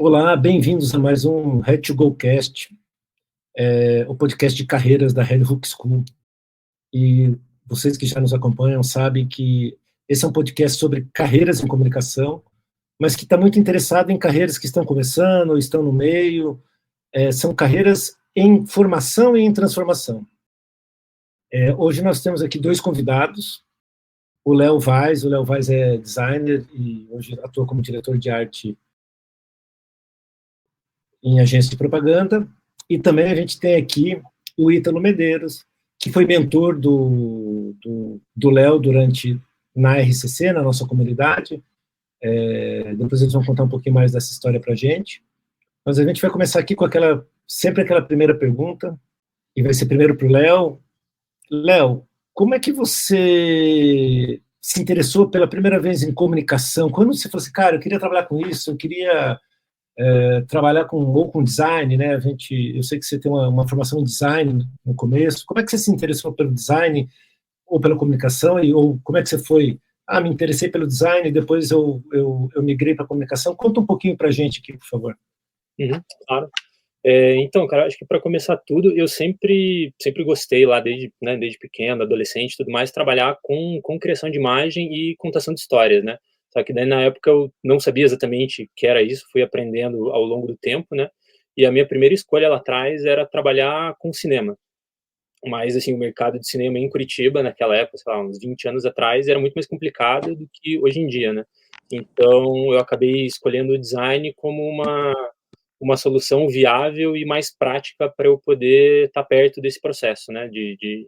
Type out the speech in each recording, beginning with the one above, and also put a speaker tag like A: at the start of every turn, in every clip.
A: Olá, bem-vindos a mais um Red2Go Cast, o podcast de carreiras da Red Hook School. E vocês que já nos acompanham sabem que esse é um podcast sobre carreiras em comunicação, mas que está muito interessado em carreiras que estão começando, estão no meio, são carreiras em formação e em transformação. Hoje nós temos aqui dois convidados, o Léo Vaz é designer e hoje atua como diretor de arte em agência de propaganda, e também a gente tem aqui o Ítalo Medeiros, que foi mentor do Léo na RCC, na nossa comunidade. Depois eles vão contar um pouquinho mais dessa história para a gente. Mas a gente vai começar aqui com sempre aquela primeira pergunta, e vai ser primeiro para o Léo. Léo, como é que você se interessou pela primeira vez em comunicação? Quando você falou assim, cara, eu queria trabalhar com isso, eu queria trabalhar com design, né? Eu sei que você tem uma formação em design no começo. Como é que você se interessou pelo design ou pela comunicação? Ou como é que você foi? Me interessei pelo design e depois eu migrei para a comunicação. Conta um pouquinho para a gente aqui, por favor.
B: Claro. Então, cara, acho que para começar tudo, eu sempre gostei lá desde pequeno, adolescente, tudo mais, trabalhar com criação de imagem e contação de histórias, né? Só que daí na época eu não sabia exatamente o que era isso, fui aprendendo ao longo do tempo, né? E a minha primeira escolha lá atrás era trabalhar com cinema. Mas, assim, o mercado de cinema em Curitiba, naquela época, sei lá, uns 20 anos atrás, era muito mais complicado do que hoje em dia, né? Então, eu acabei escolhendo o design como uma solução viável e mais prática para eu poder estar perto desse processo, né, de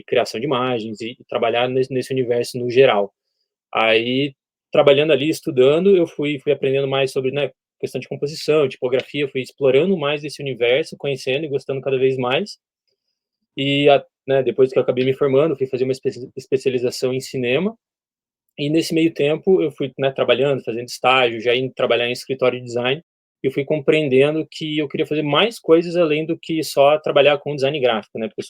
B: criação de imagens e trabalhar nesse universo no geral. Aí, trabalhando ali, estudando, eu fui aprendendo mais sobre, né, questão de composição, tipografia, fui explorando mais esse universo, conhecendo e gostando cada vez mais. E, né, depois que eu acabei me formando, fui fazer uma especialização em cinema. E nesse meio tempo, eu fui, né, trabalhando, fazendo estágio, já indo trabalhar em escritório de design, e eu fui compreendendo que eu queria fazer mais coisas além do que só trabalhar com design gráfico, né? Porque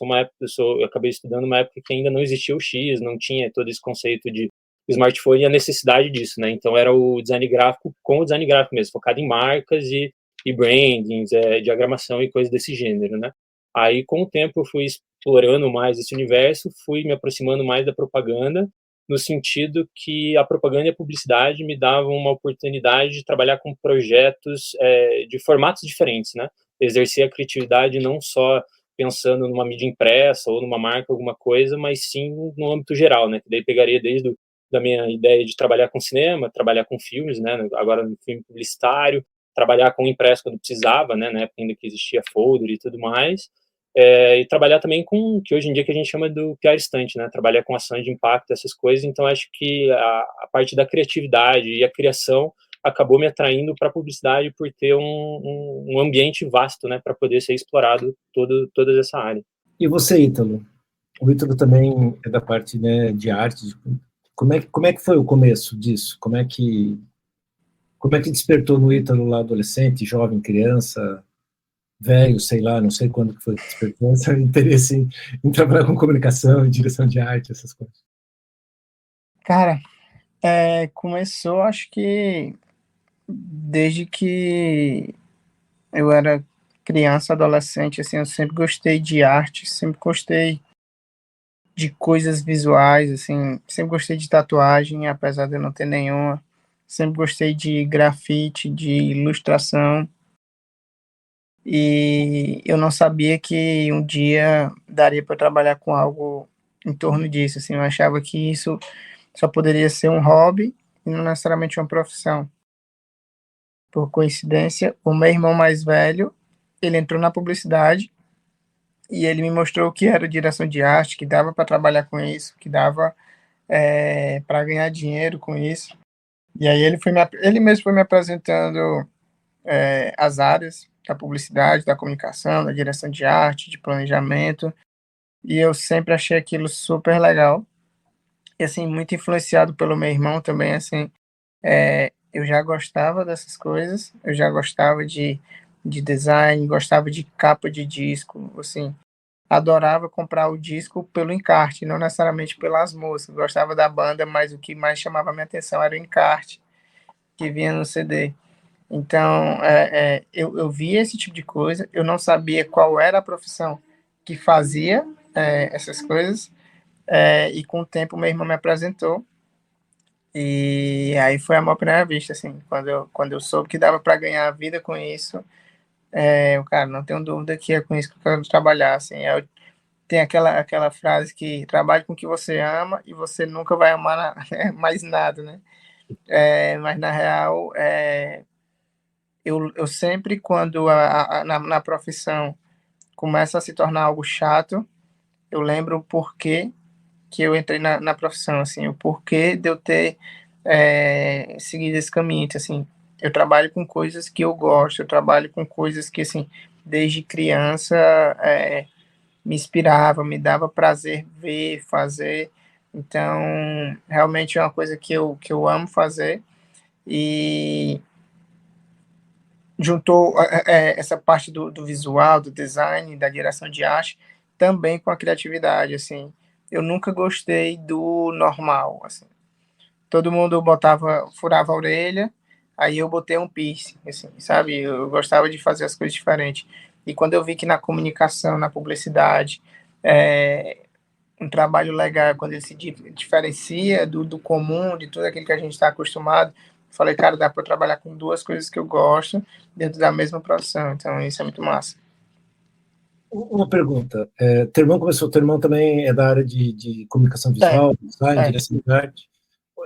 B: eu acabei estudando uma época que ainda não existia o X, não tinha todo esse conceito de smartphone e a necessidade disso, né? Então era o design gráfico com o design gráfico mesmo, focado em marcas e brandings, diagramação e coisas desse gênero, né? Aí, com o tempo, eu fui explorando mais esse universo, fui me aproximando mais da propaganda, no sentido que a propaganda e a publicidade me davam uma oportunidade de trabalhar com projetos de formatos diferentes, né? Exercer a criatividade não só pensando numa mídia impressa ou numa marca, alguma coisa, mas sim no âmbito geral, né? Que daí pegaria desde da minha ideia de trabalhar com cinema, trabalhar com filmes, né? Agora no filme publicitário, trabalhar com impresso quando precisava, né? Na época ainda que existia folder e tudo mais, e trabalhar também com o que hoje em dia que a gente chama do PR stunt, né? Trabalhar com ações de impacto, essas coisas. Então, acho que a parte da criatividade e a criação acabou me atraindo para a publicidade por ter um ambiente vasto, né? Para poder ser explorado toda essa área.
A: E você, Ítalo? O Ítalo também é da parte, né, de arte. Como é que foi o começo disso? Como é que despertou no Ítalo lá adolescente, jovem, criança, velho, sei lá, não sei quando que foi que despertou esse interesse em trabalhar com comunicação, em direção de arte, essas coisas?
C: Cara, começou, acho que desde que eu era criança, adolescente, assim, eu sempre gostei de arte, sempre gostei de coisas visuais, assim, sempre gostei de tatuagem, apesar de eu não ter nenhuma, sempre gostei de grafite, de ilustração, e eu não sabia que um dia daria para trabalhar com algo em torno disso, assim, eu achava que isso só poderia ser um hobby e não necessariamente uma profissão. Por coincidência, o meu irmão mais velho, ele entrou na publicidade e ele me mostrou o que era direção de arte, que dava para trabalhar com isso, que dava para ganhar dinheiro com isso. E aí ele mesmo foi me apresentando as áreas da publicidade, da comunicação, da direção de arte, de planejamento, e eu sempre achei aquilo super legal. E assim, muito influenciado pelo meu irmão também, assim, eu já gostava dessas coisas, eu já gostava de design, gostava de capa de disco, assim, adorava comprar o disco pelo encarte, não necessariamente pelas músicas, gostava da banda, mas o que mais chamava a minha atenção era o encarte que vinha no CD. Então, eu via esse tipo de coisa, eu não sabia qual era a profissão que fazia essas coisas, e com o tempo meu irmão me apresentou, e aí foi amor à primeira vista, assim, quando eu soube que dava para ganhar a vida com isso, cara, não tenho dúvida que é com isso que eu quero trabalhar, assim, tem aquela frase que trabalhe com o que você ama e você nunca vai amar mais nada, né? Mas na real, eu sempre, quando na profissão começa a se tornar algo chato, eu lembro o porquê que eu entrei na profissão, assim, o porquê de eu ter seguido esse caminho, assim, eu trabalho com coisas que eu gosto, eu trabalho com coisas que, assim, desde criança me inspirava, me dava prazer ver, fazer, então, realmente é uma coisa que eu amo fazer, e juntou essa parte do visual, do design, da direção de arte, também com a criatividade, assim. Eu nunca gostei do normal, assim. Todo mundo furava a orelha, aí eu botei um piercing, assim, sabe? Eu gostava de fazer as coisas diferentes. E quando eu vi que na comunicação, na publicidade, um trabalho legal é quando ele se diferencia do comum, de tudo aquilo que a gente está acostumado. Falei, cara, dá para trabalhar com duas coisas que eu gosto dentro da mesma profissão. Então, isso é muito massa.
A: Uma pergunta. Teu irmão também é da área de comunicação visual, design, direção de arte.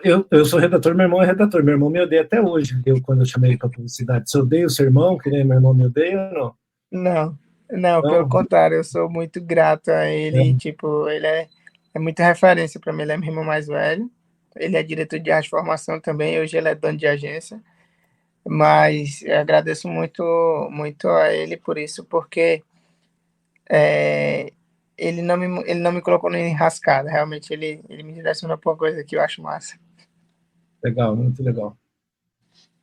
A: Eu sou redator, meu irmão é redator. Meu irmão me odeia até hoje, quando eu chamei ele para publicidade. Você odeia o seu irmão, que nem meu irmão me odeia ou não?
C: Não, pelo contrário, eu sou muito grato a ele. Tipo, ele é muita referência para mim. Ele é meu irmão mais velho. Ele é diretor de arte e formação também. Hoje ele é dono de agência. Mas eu agradeço muito, muito a ele por isso, porque ele não me colocou nem rascada. Realmente, ele me direcionou para uma coisa que eu acho massa.
A: Legal, muito legal.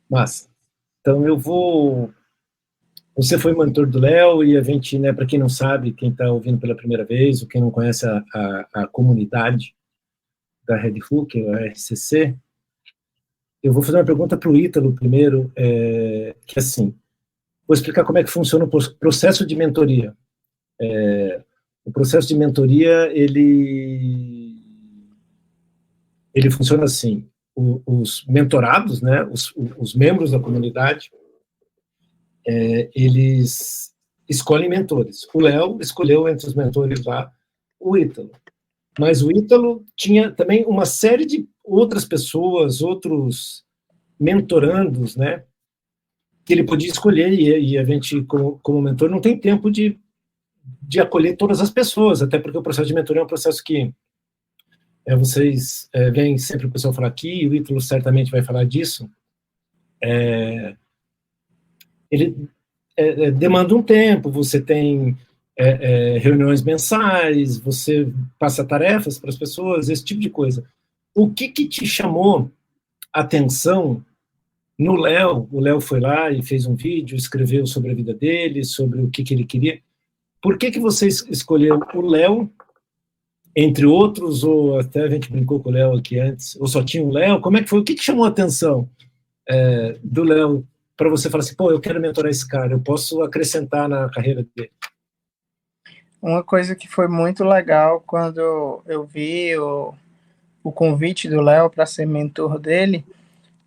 A: Massa. Então, Você foi mentor do Léo e a gente, né, para quem não sabe, quem está ouvindo pela primeira vez, ou quem não conhece a comunidade da Red Hook, a RCC, eu vou fazer uma pergunta para o Ítalo primeiro, que assim, vou explicar como é que funciona o processo de mentoria. O processo de mentoria, ele funciona assim, os mentorados, né, os membros da comunidade, eles escolhem mentores. O Léo escolheu entre os mentores lá o Ítalo. Mas o Ítalo tinha também uma série de outras pessoas, outros mentorandos, né, que ele podia escolher, e a gente, como mentor, não tem tempo de acolher todas as pessoas, até porque o processo de mentoria é um processo que vocês veem sempre o pessoal falar aqui, e o Ítalo certamente vai falar disso, ele demanda um tempo, você tem reuniões mensais, você passa tarefas para as pessoas, esse tipo de coisa. O que te chamou a atenção no Léo? O Léo foi lá e fez um vídeo, escreveu sobre a vida dele, sobre o que ele queria. Por que você escolheu o Léo, entre outros, ou até a gente brincou com o Léo aqui antes, ou só tinha o Léo? Como é que foi? O que chamou a atenção do Léo para você falar assim, pô, eu quero mentorar esse cara, eu posso acrescentar na carreira dele?
C: Uma coisa que foi muito legal quando eu vi o convite do Léo para ser mentor dele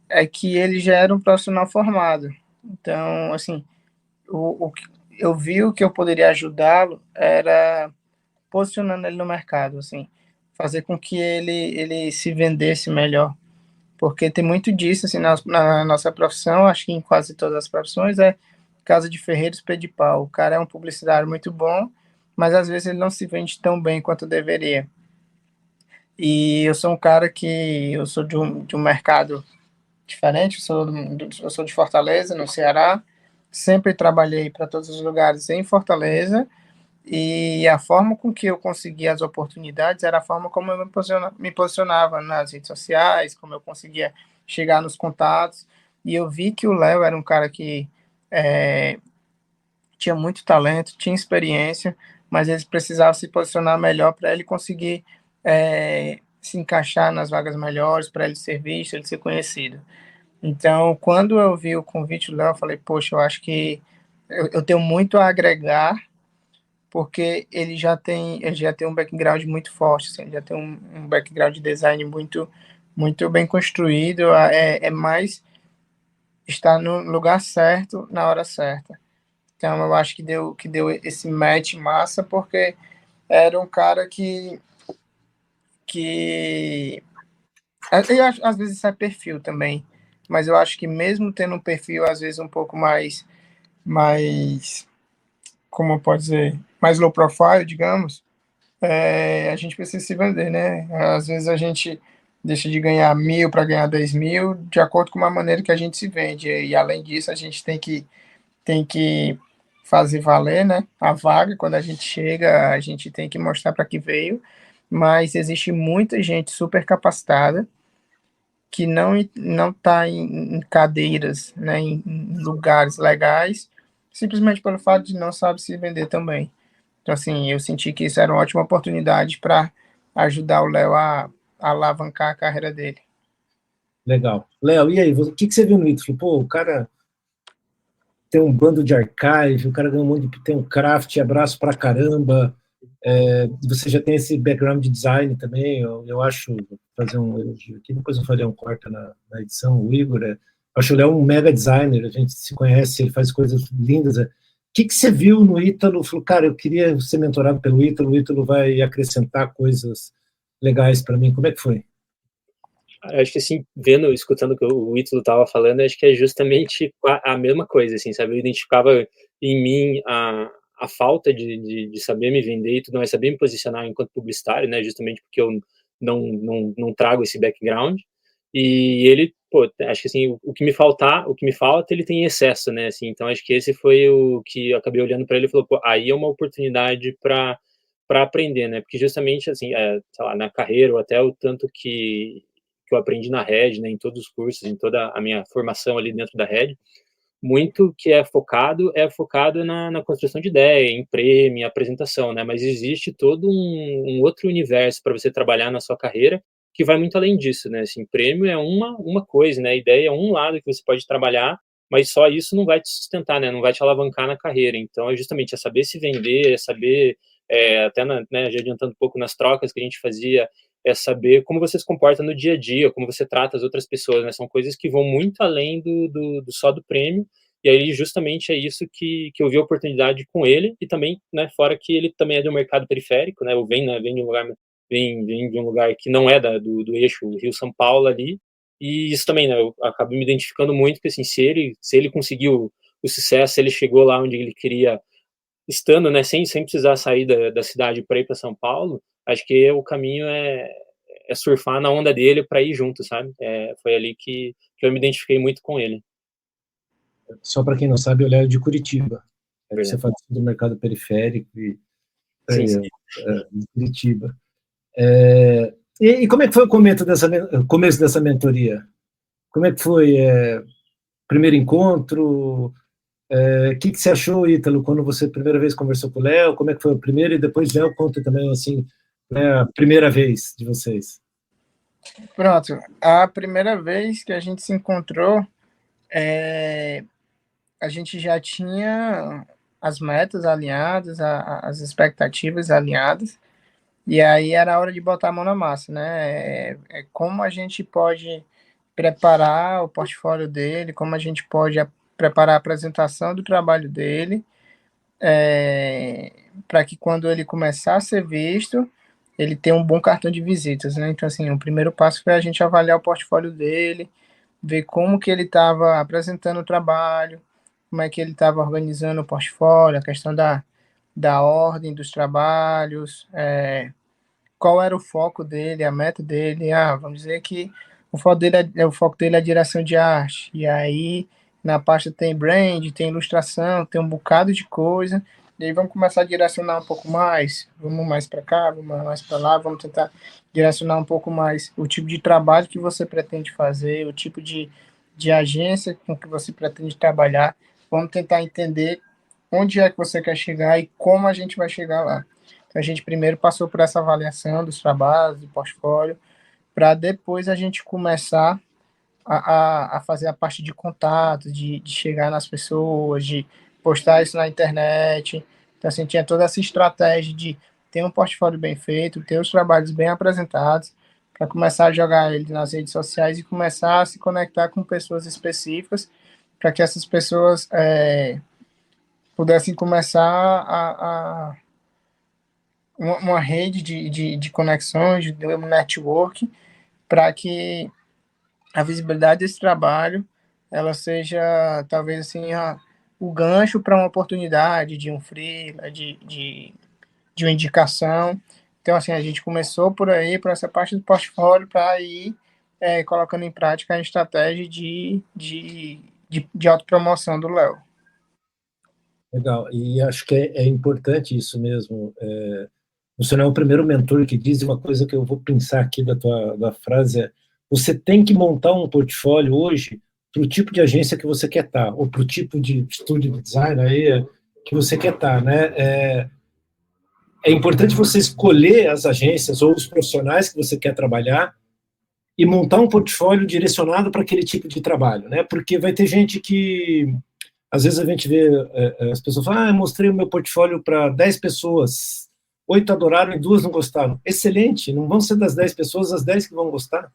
C: é que ele já era um profissional formado. Então, assim, eu vi o que eu poderia ajudá-lo era posicionando ele no mercado, assim, fazer com que ele se vendesse melhor. Porque tem muito disso, assim, na nossa profissão, acho que em quase todas as profissões, casa de ferreiro, espeto de pau. O cara é um publicitário muito bom, mas às vezes ele não se vende tão bem quanto deveria. E eu sou um cara que eu sou de um mercado diferente, eu sou de Fortaleza, no Ceará, sempre trabalhei para todos os lugares em Fortaleza, e a forma com que eu conseguia as oportunidades era a forma como eu me posicionava nas redes sociais, como eu conseguia chegar nos contatos, e eu vi que o Léo era um cara que tinha muito talento, tinha experiência, mas ele precisava se posicionar melhor para ele conseguir se encaixar nas vagas melhores, para ele ser visto, ele ser conhecido. Então, quando eu vi o convite do Léo, eu falei, poxa, eu acho que eu tenho muito a agregar, porque ele já tem um background muito forte, assim, ele já tem um background de design muito bem construído, é mais estar no lugar certo, na hora certa. Então, eu acho que deu esse match massa, porque era um cara que eu acho, às vezes isso é perfil também, mas eu acho que mesmo tendo um perfil, às vezes, um pouco mais como pode dizer, mais low profile, digamos, a gente precisa se vender, né? Às vezes a gente deixa de ganhar 1.000 para ganhar 10.000, de acordo com a maneira que a gente se vende. E além disso, a gente tem que fazer valer, né? A vaga, quando a gente chega, a gente tem que mostrar para que veio. Mas existe muita gente super capacitada que não está em cadeiras, né, em lugares legais, simplesmente pelo fato de não sabe se vender também. Então, assim, eu senti que isso era uma ótima oportunidade para ajudar o Léo a alavancar a carreira dele.
A: Legal. Léo, e aí, o que você viu no Ítalo? Pô, o cara tem um bando de archive, o cara ganhou um monte de... tem um craft, abraço pra caramba, você já tem esse background de design também, eu acho, vou fazer um elogio aqui, depois eu farei um corte na edição, o Igor, acho o Léo um mega designer, a gente se conhece, ele faz coisas lindas. O que você viu no Ítalo? Falou, cara, eu queria ser mentorado pelo Ítalo, o Ítalo vai acrescentar coisas legais para mim. Como é que foi?
B: Acho que, assim, vendo, escutando o que o Ítalo estava falando, acho que é justamente a mesma coisa, assim, sabe? Eu identificava em mim a falta de saber me vender e tudo mais, saber me posicionar enquanto publicitário, né? Justamente porque eu não trago esse background. E ele, pô, acho que, assim, o que me falta, ele tem em excesso, né? Assim, então, acho que esse foi o que eu acabei olhando para ele e falou, pô, aí é uma oportunidade para aprender, né? Porque justamente, assim, sei lá, na carreira, ou até o tanto que eu aprendi na Red, né, em todos os cursos, em toda a minha formação ali dentro da Red, muito que é focado na construção de ideia, em prêmio, apresentação, né, mas existe todo um outro universo para você trabalhar na sua carreira que vai muito além disso, né, assim, prêmio é uma coisa, né, a ideia é um lado que você pode trabalhar, mas só isso não vai te sustentar, né, não vai te alavancar na carreira, então é justamente saber se vender, é saber, até, né, já adiantando um pouco nas trocas que a gente fazia, é saber como você se comporta no dia a dia, como você trata as outras pessoas, né? São coisas que vão muito além do só do prêmio, e aí justamente é isso que eu vi a oportunidade com ele, e também, né, fora que ele também é de um mercado periférico, né, vem de um lugar, vem de um lugar que não é do eixo Rio-São Paulo ali, e isso também, né, eu acabo me identificando muito, porque assim, se ele conseguiu o sucesso, se ele chegou lá onde ele queria, estando, né, sem precisar sair da cidade para ir para São Paulo, acho que o caminho é surfar na onda dele para ir junto, sabe? Foi ali que eu me identifiquei muito com ele.
A: Só para quem não sabe, eu Léo de Curitiba. Você
B: Verdade.
A: fala do mercado periférico
B: Sim, sim.
A: de Curitiba. E como é que foi começo dessa mentoria? Como é que foi primeiro encontro? O que você achou, Ítalo, quando você primeira vez conversou com o Léo? Como é que foi o primeiro? E depois Léo conta também, assim, né, a primeira vez de vocês.
C: Pronto, a primeira vez que a gente se encontrou, a gente já tinha as metas alinhadas, as expectativas alinhadas, e aí era a hora de botar a mão na massa, né? Como a gente pode preparar o portfólio dele, como a gente pode preparar a apresentação do trabalho dele, para que quando ele começar a ser visto, ele tenha um bom cartão de visitas, né? Então, assim, o primeiro passo foi a gente avaliar o portfólio dele, ver como que ele estava apresentando o trabalho, como é que ele estava organizando o portfólio, a questão da ordem dos trabalhos, qual era o foco dele, a meta dele. Vamos dizer que o foco dele é a direção de arte. E aí, na pasta tem brand, tem ilustração, tem um bocado de coisa. E aí vamos começar a direcionar um pouco mais. Vamos mais para cá, vamos mais para lá, vamos tentar direcionar um pouco mais o tipo de trabalho que você pretende fazer, o tipo de agência com que você pretende trabalhar. Vamos tentar entender onde é que você quer chegar e como a gente vai chegar lá. Então, a gente primeiro passou por essa avaliação dos trabalhos, do portfólio, para depois a gente começar a fazer a parte de contato, de chegar nas pessoas, de postar isso na internet. Então, assim, tinha toda essa estratégia de ter um portfólio bem feito, ter os trabalhos bem apresentados, para começar a jogar ele nas redes sociais e começar a se conectar com pessoas específicas, para que essas pessoas pudessem começar uma rede de conexões, de network, para que a visibilidade desse trabalho ela seja, talvez, assim, o gancho para uma oportunidade de um freela, de uma indicação. Então, assim, a gente começou por aí, por essa parte do portfólio, para ir colocando em prática a estratégia de autopromoção do Léo.
A: Legal, e acho que é importante isso mesmo. Você não é o primeiro mentor que diz uma coisa que eu vou pensar aqui da frase, você tem que montar um portfólio hoje para o tipo de agência que você quer estar, ou para o tipo de estúdio de design aí que você quer estar, né? É importante você escolher as agências ou os profissionais que você quer trabalhar e montar um portfólio direcionado para aquele tipo de trabalho, né? Porque vai ter gente que, às vezes a gente vê as pessoas falam, eu mostrei o meu portfólio para 10 pessoas, 8 adoraram e 2 não gostaram. Excelente, não vão ser das 10 pessoas as 10 que vão gostar.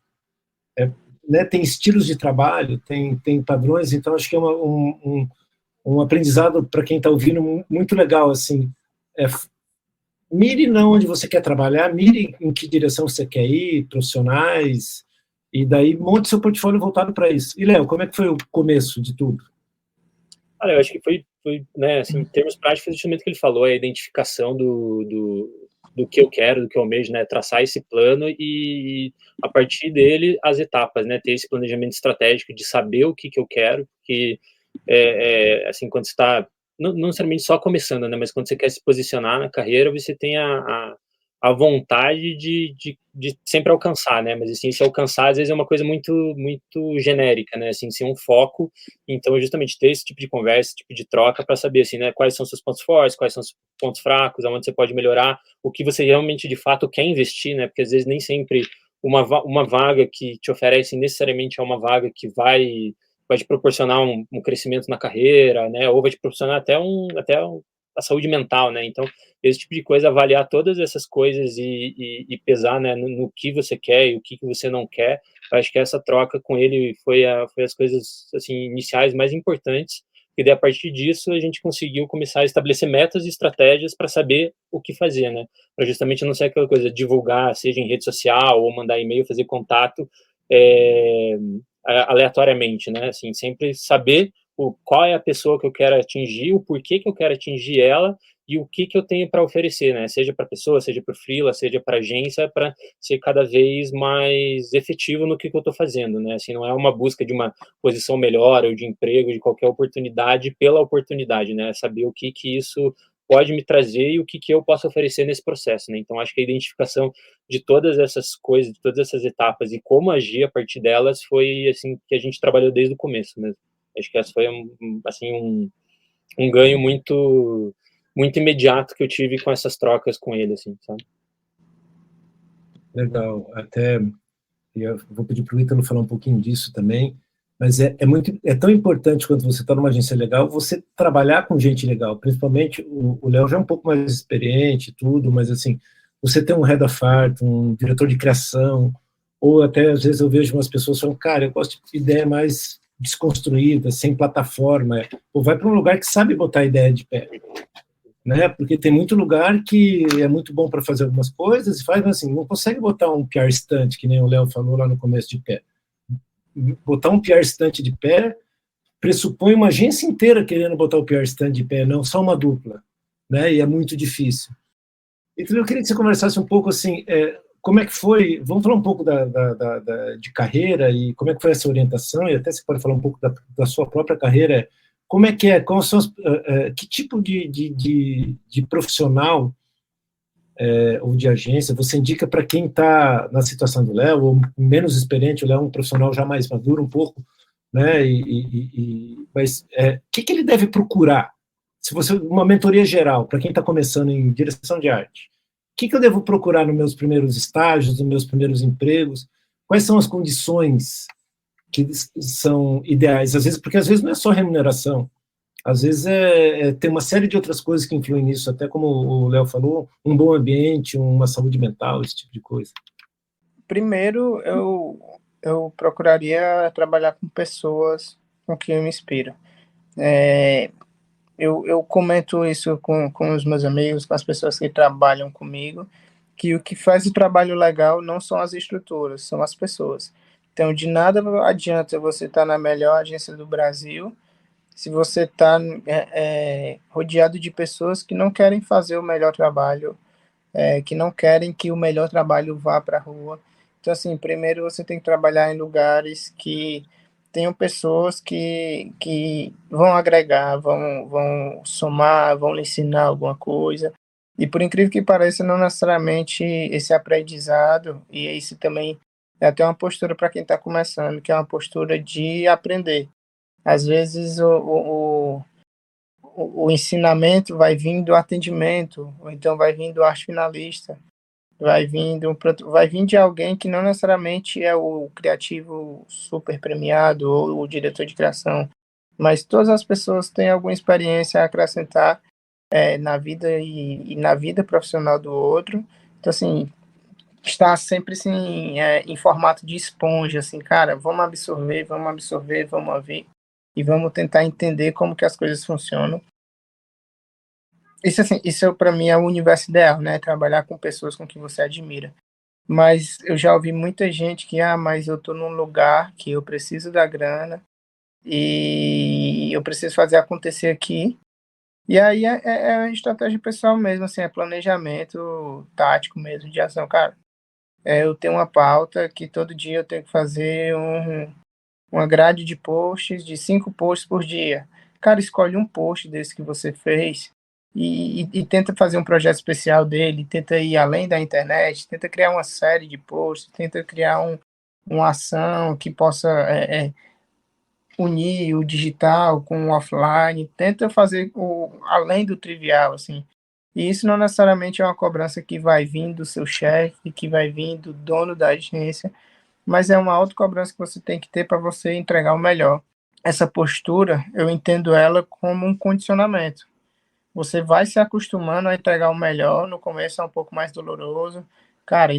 A: Né, tem estilos de trabalho, tem padrões, então acho que é um aprendizado para quem está ouvindo muito legal, assim, mire não onde você quer trabalhar, mire em que direção você quer ir, profissionais, e daí monte seu portfólio voltado para isso. E, Léo, como é que foi o começo de tudo?
B: Olha, eu acho que foi né, assim, em termos práticos, justamente o que ele falou, é a identificação do que eu quero, do que eu almejo, né, traçar esse plano e, a partir dele, as etapas, né, ter esse planejamento estratégico de saber o que eu quero, que, assim, quando você está, não necessariamente só começando, né, mas quando você quer se posicionar na carreira, você tem a vontade de sempre alcançar, né, mas, assim, se alcançar, às vezes é uma coisa muito, muito genérica, né, assim, sem um foco, então, justamente ter esse tipo de conversa, esse tipo de troca para saber, assim, né, quais são os seus pontos fortes, quais são os pontos fracos, aonde você pode melhorar, o que você realmente, de fato, quer investir, né, porque, às vezes, nem sempre uma vaga que te oferece necessariamente é uma vaga que vai te proporcionar um crescimento na carreira, né, ou vai te proporcionar até a saúde mental, né, então, esse tipo de coisa, avaliar todas essas coisas e pesar, né, no que você quer e o que você não quer. Eu acho que essa troca com ele foi as coisas, assim, iniciais mais importantes, e daí, a partir disso, a gente conseguiu começar a estabelecer metas e estratégias para saber o que fazer, né, para justamente não ser aquela coisa, divulgar, seja em rede social, ou mandar e-mail, fazer contato aleatoriamente, né, assim, sempre saber qual é a pessoa que eu quero atingir, o porquê que eu quero atingir ela, e o que eu tenho para oferecer, né? Seja para pessoa, seja para o freela, seja para agência, para ser cada vez mais efetivo no que eu estou fazendo, né? Assim, não é uma busca de uma posição melhor ou de emprego, de qualquer oportunidade pela oportunidade, né? Saber o que isso pode me trazer e o que eu posso oferecer nesse processo, né? Então, acho que a identificação de todas essas coisas, de todas essas etapas e como agir a partir delas foi, assim, que a gente trabalhou desde o começo mesmo. Acho que essa foi, assim, um ganho muito imediato que eu tive com essas trocas com ele, assim, sabe?
A: Legal, até eu vou pedir para o Ítalo falar um pouquinho disso também, mas é tão importante quando você está numa agência legal, você trabalhar com gente legal, principalmente o Léo já é um pouco mais experiente e tudo, mas assim, você tem um head of art, um diretor de criação, ou até às vezes eu vejo umas pessoas falando, cara, eu gosto de ideia mais desconstruída, sem plataforma, ou vai para um lugar que sabe botar a ideia de pé, né? Porque tem muito lugar que é muito bom para fazer algumas coisas e faz, mas assim, não consegue botar um PR stunt, que nem o Léo falou lá no começo, de pé. Botar um PR stunt de pé pressupõe uma agência inteira querendo botar o PR stunt de pé, não só uma dupla, né? E é muito difícil. Então eu queria que você conversasse um pouco assim, como é que foi, vamos falar um pouco de carreira e como é que foi essa orientação, e até você pode falar um pouco da sua própria carreira. Como é que é? Quais são que tipo de profissional ou de agência você indica para quem está na situação do Léo, ou menos experiente? O Léo é um profissional já mais maduro um pouco, né? Mas o que ele deve procurar? Se você uma mentoria geral para quem está começando em direção de arte, o que eu devo procurar nos meus primeiros estágios, nos meus primeiros empregos? Quais são as condições que são ideais, às vezes, porque às vezes não é só remuneração, às vezes tem uma série de outras coisas que influem nisso, até como o Léo falou, um bom ambiente, uma saúde mental, esse tipo de coisa.
C: Primeiro, eu procuraria trabalhar com pessoas com quem eu me inspiro. Eu comento isso com os meus amigos, com as pessoas que trabalham comigo, que o que faz o trabalho legal não são as estruturas, são as pessoas. Então, de nada adianta você estar na melhor agência do Brasil se você está rodeado de pessoas que não querem fazer o melhor trabalho, que não querem que o melhor trabalho vá para a rua. Então, assim, primeiro você tem que trabalhar em lugares que tenham pessoas que vão agregar, vão somar, vão lhe ensinar alguma coisa. E por incrível que pareça, não necessariamente esse aprendizado, e isso também é até uma postura para quem está começando, que é uma postura de aprender. Às vezes o ensinamento vai vir do atendimento, ou então vai vir do arte finalista, vai vir de alguém que não necessariamente é o criativo super premiado ou o diretor de criação, mas todas as pessoas têm alguma experiência a acrescentar na vida e na vida profissional do outro. Então, assim, está sempre assim, em formato de esponja, assim, cara, vamos absorver, vamos ouvir e vamos tentar entender como que as coisas funcionam. Isso, assim, isso para mim é o universo ideal, né? Trabalhar com pessoas com quem você admira. Mas eu já ouvi muita gente que, mas eu tô num lugar que eu preciso da grana e eu preciso fazer acontecer aqui. E aí é estratégia pessoal mesmo, assim, é planejamento tático mesmo de ação, cara. Eu tenho uma pauta que todo dia eu tenho que fazer uma grade de posts, de 5 posts por dia. Cara, escolhe um post desse que você fez e tenta fazer um projeto especial dele, tenta ir além da internet, tenta criar uma série de posts, tenta criar uma ação que possa unir o digital com o offline, tenta fazer além do trivial, assim. E isso não necessariamente é uma cobrança que vai vir do seu chefe, que vai vir do dono da agência, mas é uma autocobrança que você tem que ter para você entregar o melhor. Essa postura, eu entendo ela como um condicionamento. Você vai se acostumando a entregar o melhor, no começo é um pouco mais doloroso. Cara,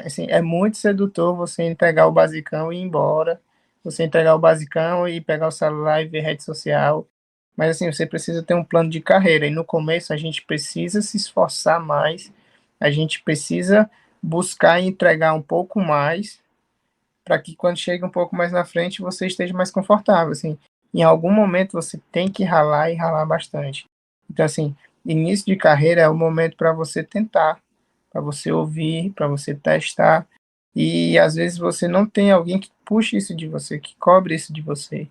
C: assim, é muito sedutor você entregar o basicão e ir embora, você entregar o basicão e pegar o celular e ver rede social. Mas assim, você precisa ter um plano de carreira, e no começo a gente precisa se esforçar mais, a gente precisa buscar entregar um pouco mais, para que quando chega um pouco mais na frente você esteja mais confortável, assim. Em algum momento você tem que ralar e ralar bastante. Então, assim, início de carreira é o momento para você tentar, para você ouvir, para você testar. E às vezes você não tem alguém que puxe isso de você, que cobre isso de você.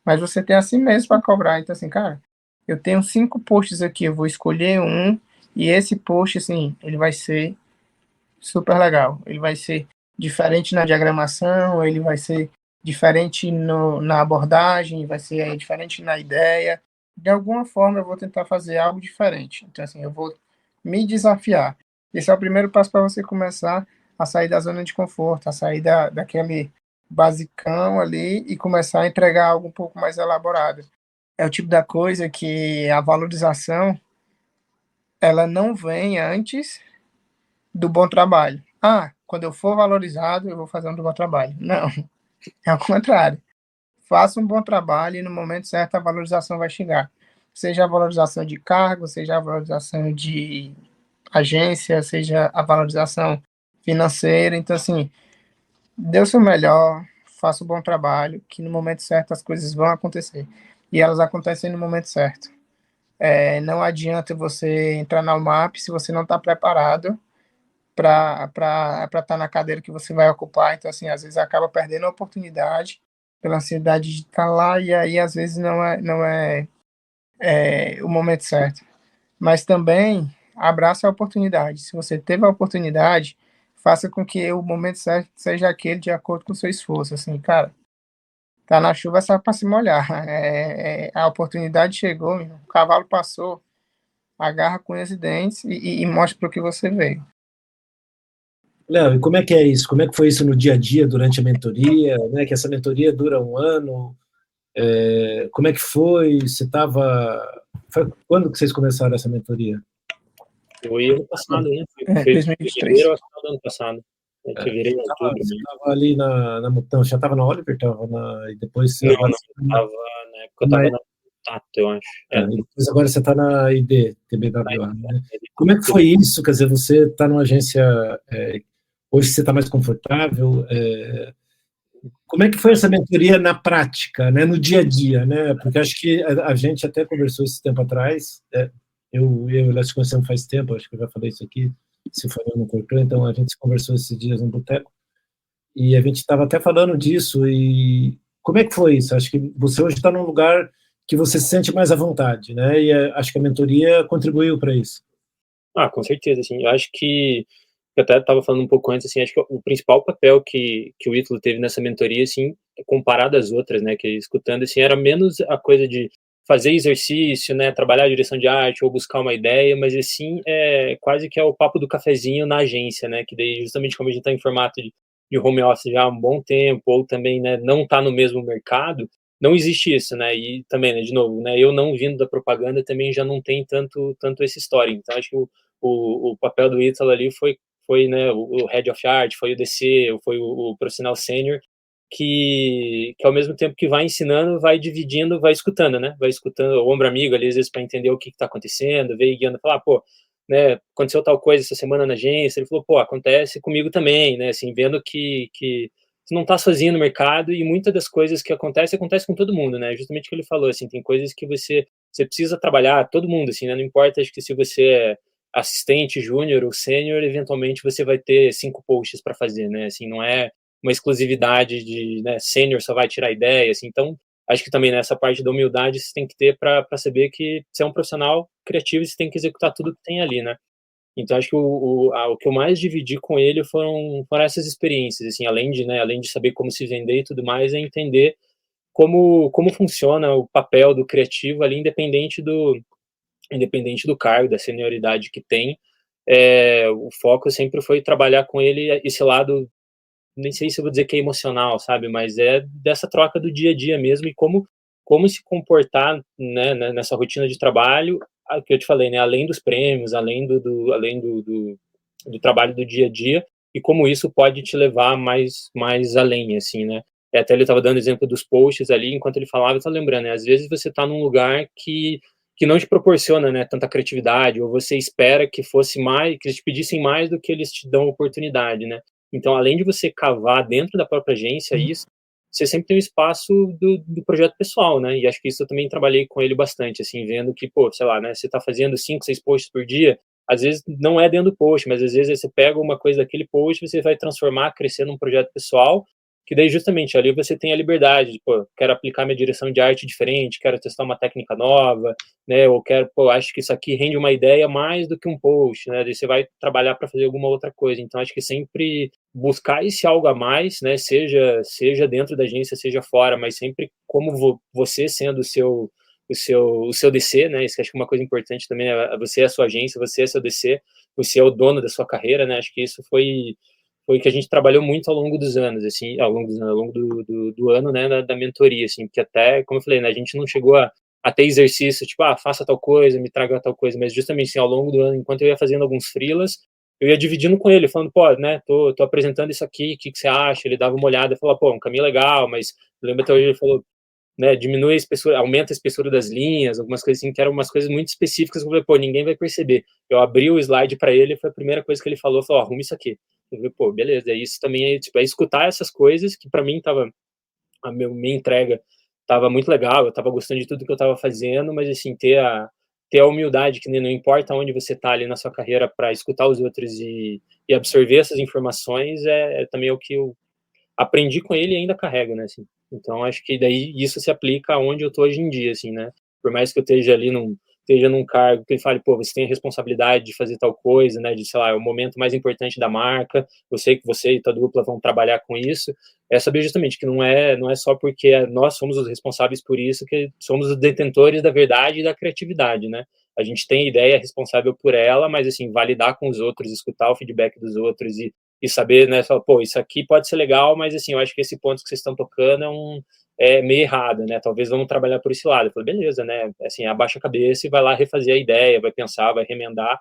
C: Mas você tem assim mesmo para cobrar. Então, assim, cara, eu tenho 5 posts aqui, eu vou escolher um, e esse post, assim, ele vai ser super legal. Ele vai ser diferente na diagramação, ele vai ser diferente na abordagem, vai ser diferente na ideia. De alguma forma eu vou tentar fazer algo diferente. Então, assim, eu vou me desafiar. Esse é o primeiro passo para você começar a sair da zona de conforto, a sair daquele basicão ali e começar a entregar algo um pouco mais elaborado. É o tipo da coisa que a valorização ela não vem antes do bom trabalho. Quando eu for valorizado, eu vou fazer um bom trabalho. Não, é o contrário. Faça um bom trabalho e no momento certo a valorização vai chegar. Seja a valorização de cargo, seja a valorização de agência, seja a valorização financeira. Então, assim, dê o seu melhor, faça um bom trabalho, que no momento certo as coisas vão acontecer. E elas acontecem no momento certo. Não adianta você entrar na UMAP se você não está preparado para estar na cadeira que você vai ocupar. Então, assim, às vezes acaba perdendo a oportunidade pela ansiedade de estar lá, e aí às vezes não é o momento certo. Mas também abraça a oportunidade. Se você teve a oportunidade, faça com que o momento certo seja aquele de acordo com o seu esforço. Assim, cara, tá na chuva só para se molhar. A oportunidade chegou, o cavalo passou, agarra com os dentes e mostra para o que você veio.
A: Léo, e como é que é isso? Como é que foi isso no dia a dia, durante a mentoria, né? Que essa mentoria dura um ano. Como é que foi? Você estava... Quando que vocês começaram essa mentoria?
B: Foi ano passado, né? Foi
C: 2023.
B: fevereiro ou final do ano passado. Fevereiro, outubro.
A: Você estava ali não, já estava na Oliver? E depois...
B: Não,
A: agora,
B: tava, na época eu tava na Tato, eu acho.
A: e depois agora você está na ID, TBWA, né? Como é que foi isso? Quer dizer, você está numa agência... hoje você está mais confortável? Como é que foi essa mentoria na prática, né, no dia a dia, né? Porque acho que a gente até conversou esse tempo atrás, eu e o Léo se conhecemos faz tempo, acho que eu já falei isso aqui, se foi eu não cortou, então a gente conversou esses dias no boteco, e a gente estava até falando disso, e como é que foi isso? Acho que você hoje está num lugar que você se sente mais à vontade, né? E acho que a mentoria contribuiu para isso.
B: Com certeza, assim, eu acho que eu até estava falando um pouco antes, assim, acho que o principal papel que o Ítalo teve nessa mentoria, assim, comparado às outras, né, que escutando, assim, era menos a coisa de fazer exercício, né, trabalhar a direção de arte ou buscar uma ideia, mas, assim, quase que é o papo do cafezinho na agência, né, que daí, justamente como a gente está em formato de home office já há um bom tempo, ou também, né, não está no mesmo mercado, não existe isso, né, e também, né, de novo, né, eu não vindo da propaganda também já não tem tanto essa história, então acho que o papel do Ítalo ali foi, né, o Head of Art, foi o DC, foi o profissional sênior, que ao mesmo tempo que vai ensinando, vai dividindo, vai escutando, né, vai escutando o ombro amigo ali, às vezes, para entender o que está acontecendo, veio guiando, falar, pô, né, aconteceu tal coisa essa semana na agência, ele falou, pô, acontece comigo também, né, assim, vendo que você não está sozinho no mercado e muitas das coisas que acontecem com todo mundo, né, justamente o que ele falou, assim, tem coisas que você precisa trabalhar, todo mundo, assim, né, não importa, acho que se você é assistente, júnior ou sênior, eventualmente você vai ter 5 posts para fazer, né? Assim, não é uma exclusividade de, né, sênior só vai tirar ideia, assim. Então, acho que também nessa parte da humildade você tem que ter para saber que você é um profissional criativo e você tem que executar tudo que tem ali, né? Então, acho que o que eu mais dividi com ele foram essas experiências, assim, além de saber como se vender e tudo mais, é entender como funciona o papel do criativo ali, independente do cargo, da senioridade que tem, o foco sempre foi trabalhar com ele esse lado, nem sei se eu vou dizer que é emocional, sabe, mas é dessa troca do dia a dia mesmo e como se comportar, né, nessa rotina de trabalho, que eu te falei, né, além dos prêmios, além do trabalho do dia a dia, e como isso pode te levar mais além, assim, né. Até ele estava dando exemplo dos posts ali, enquanto ele falava, eu estava lembrando, né, às vezes você está num lugar que não te proporciona, né, tanta criatividade, ou você espera que fosse mais, que eles te pedissem mais do que eles te dão oportunidade, né. Então, além de você cavar dentro da própria agência isso, você sempre tem um espaço do projeto pessoal, né, e acho que isso eu também trabalhei com ele bastante, assim, vendo que, pô, sei lá, né, você tá fazendo 5, 6 posts por dia, às vezes não é dentro do post, mas às vezes você pega uma coisa daquele post, você vai transformar, crescer num projeto pessoal, que daí justamente ali você tem a liberdade de, pô, quero aplicar minha direção de arte diferente, quero testar uma técnica nova, né, ou quero, pô, acho que isso aqui rende uma ideia mais do que um post, né, daí você vai trabalhar para fazer alguma outra coisa, então acho que sempre buscar esse algo a mais, né, seja dentro da agência, seja fora, mas sempre como você sendo o seu DC, né, isso acho que é uma coisa importante também, você é a sua agência, você é seu DC, você é o dono da sua carreira, né, acho que isso foi que a gente trabalhou muito ao longo dos anos, assim, ao longo do ano, né, da mentoria, assim, porque até, como eu falei, né, a gente não chegou a ter exercício, tipo, faça tal coisa, me traga tal coisa, mas justamente, assim, ao longo do ano, enquanto eu ia fazendo alguns freelas, eu ia dividindo com ele, falando, pô, né, tô apresentando isso aqui, o que você acha? Ele dava uma olhada e falava, pô, um caminho legal, mas lembra até hoje ele falou, né, diminui a espessura, aumenta a espessura das linhas, algumas coisas assim, que eram umas coisas muito específicas, que eu falei, pô, ninguém vai perceber. Eu abri o slide para ele, foi a primeira coisa que ele falou, arruma isso aqui. Eu falei, pô, beleza, isso também tipo, escutar essas coisas, que para mim minha entrega tava muito legal, eu tava gostando de tudo que eu tava fazendo, mas assim, ter a humildade, que não importa onde você tá ali na sua carreira, para escutar os outros e absorver essas informações, também o que eu aprendi com ele e ainda carrego, né, assim. Então, acho que daí isso se aplica aonde eu tô hoje em dia, assim, né. Por mais que eu esteja num cargo que ele fale, pô, você tem a responsabilidade de fazer tal coisa, né, de, sei lá, é o momento mais importante da marca, eu sei que você e tua dupla vão trabalhar com isso, é saber justamente que não é só porque nós somos os responsáveis por isso, que somos os detentores da verdade e da criatividade, né. A gente tem ideia, é responsável por ela, mas, assim, validar com os outros, escutar o feedback dos outros e e saber, né, falar, pô, isso aqui pode ser legal, mas assim, eu acho que esse ponto que vocês estão tocando é meio errado, né, talvez vamos trabalhar por esse lado. Eu falei, beleza, né, assim, abaixa a cabeça e vai lá refazer a ideia, vai pensar, vai remendar,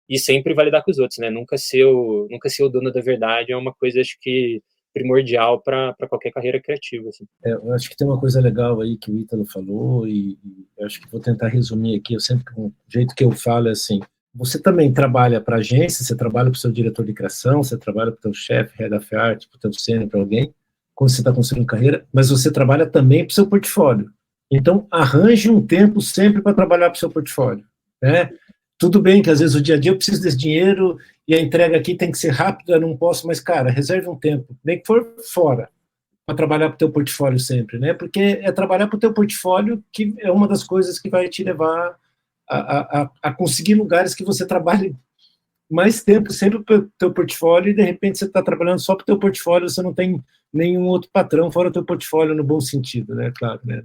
B: e sempre validar com os outros, né, nunca ser o dono da verdade é uma coisa, acho que, primordial para qualquer carreira criativa, assim.
A: Eu acho que tem uma coisa legal aí que o Ítalo falou, e eu acho que vou tentar resumir aqui, eu sempre, o jeito que eu falo é assim, você também trabalha para a agência, você trabalha para o seu diretor de criação, você trabalha para o teu chefe, head of art, para o teu sênior, para alguém, quando você está construindo carreira, mas você trabalha também para o seu portfólio. Então, arranje um tempo sempre para trabalhar para o seu portfólio, né? Tudo bem que às vezes o dia a dia eu preciso desse dinheiro e a entrega aqui tem que ser rápida, eu não posso, mas, cara, reserve um tempo, nem que for fora, para trabalhar para o teu portfólio sempre, né? Porque é trabalhar para o teu portfólio que é uma das coisas que vai te levar a conseguir lugares que você trabalhe mais tempo sempre para o teu portfólio, e de repente você está trabalhando só para o teu portfólio, você não tem nenhum outro patrão fora o teu portfólio, no bom sentido, né? Claro, né?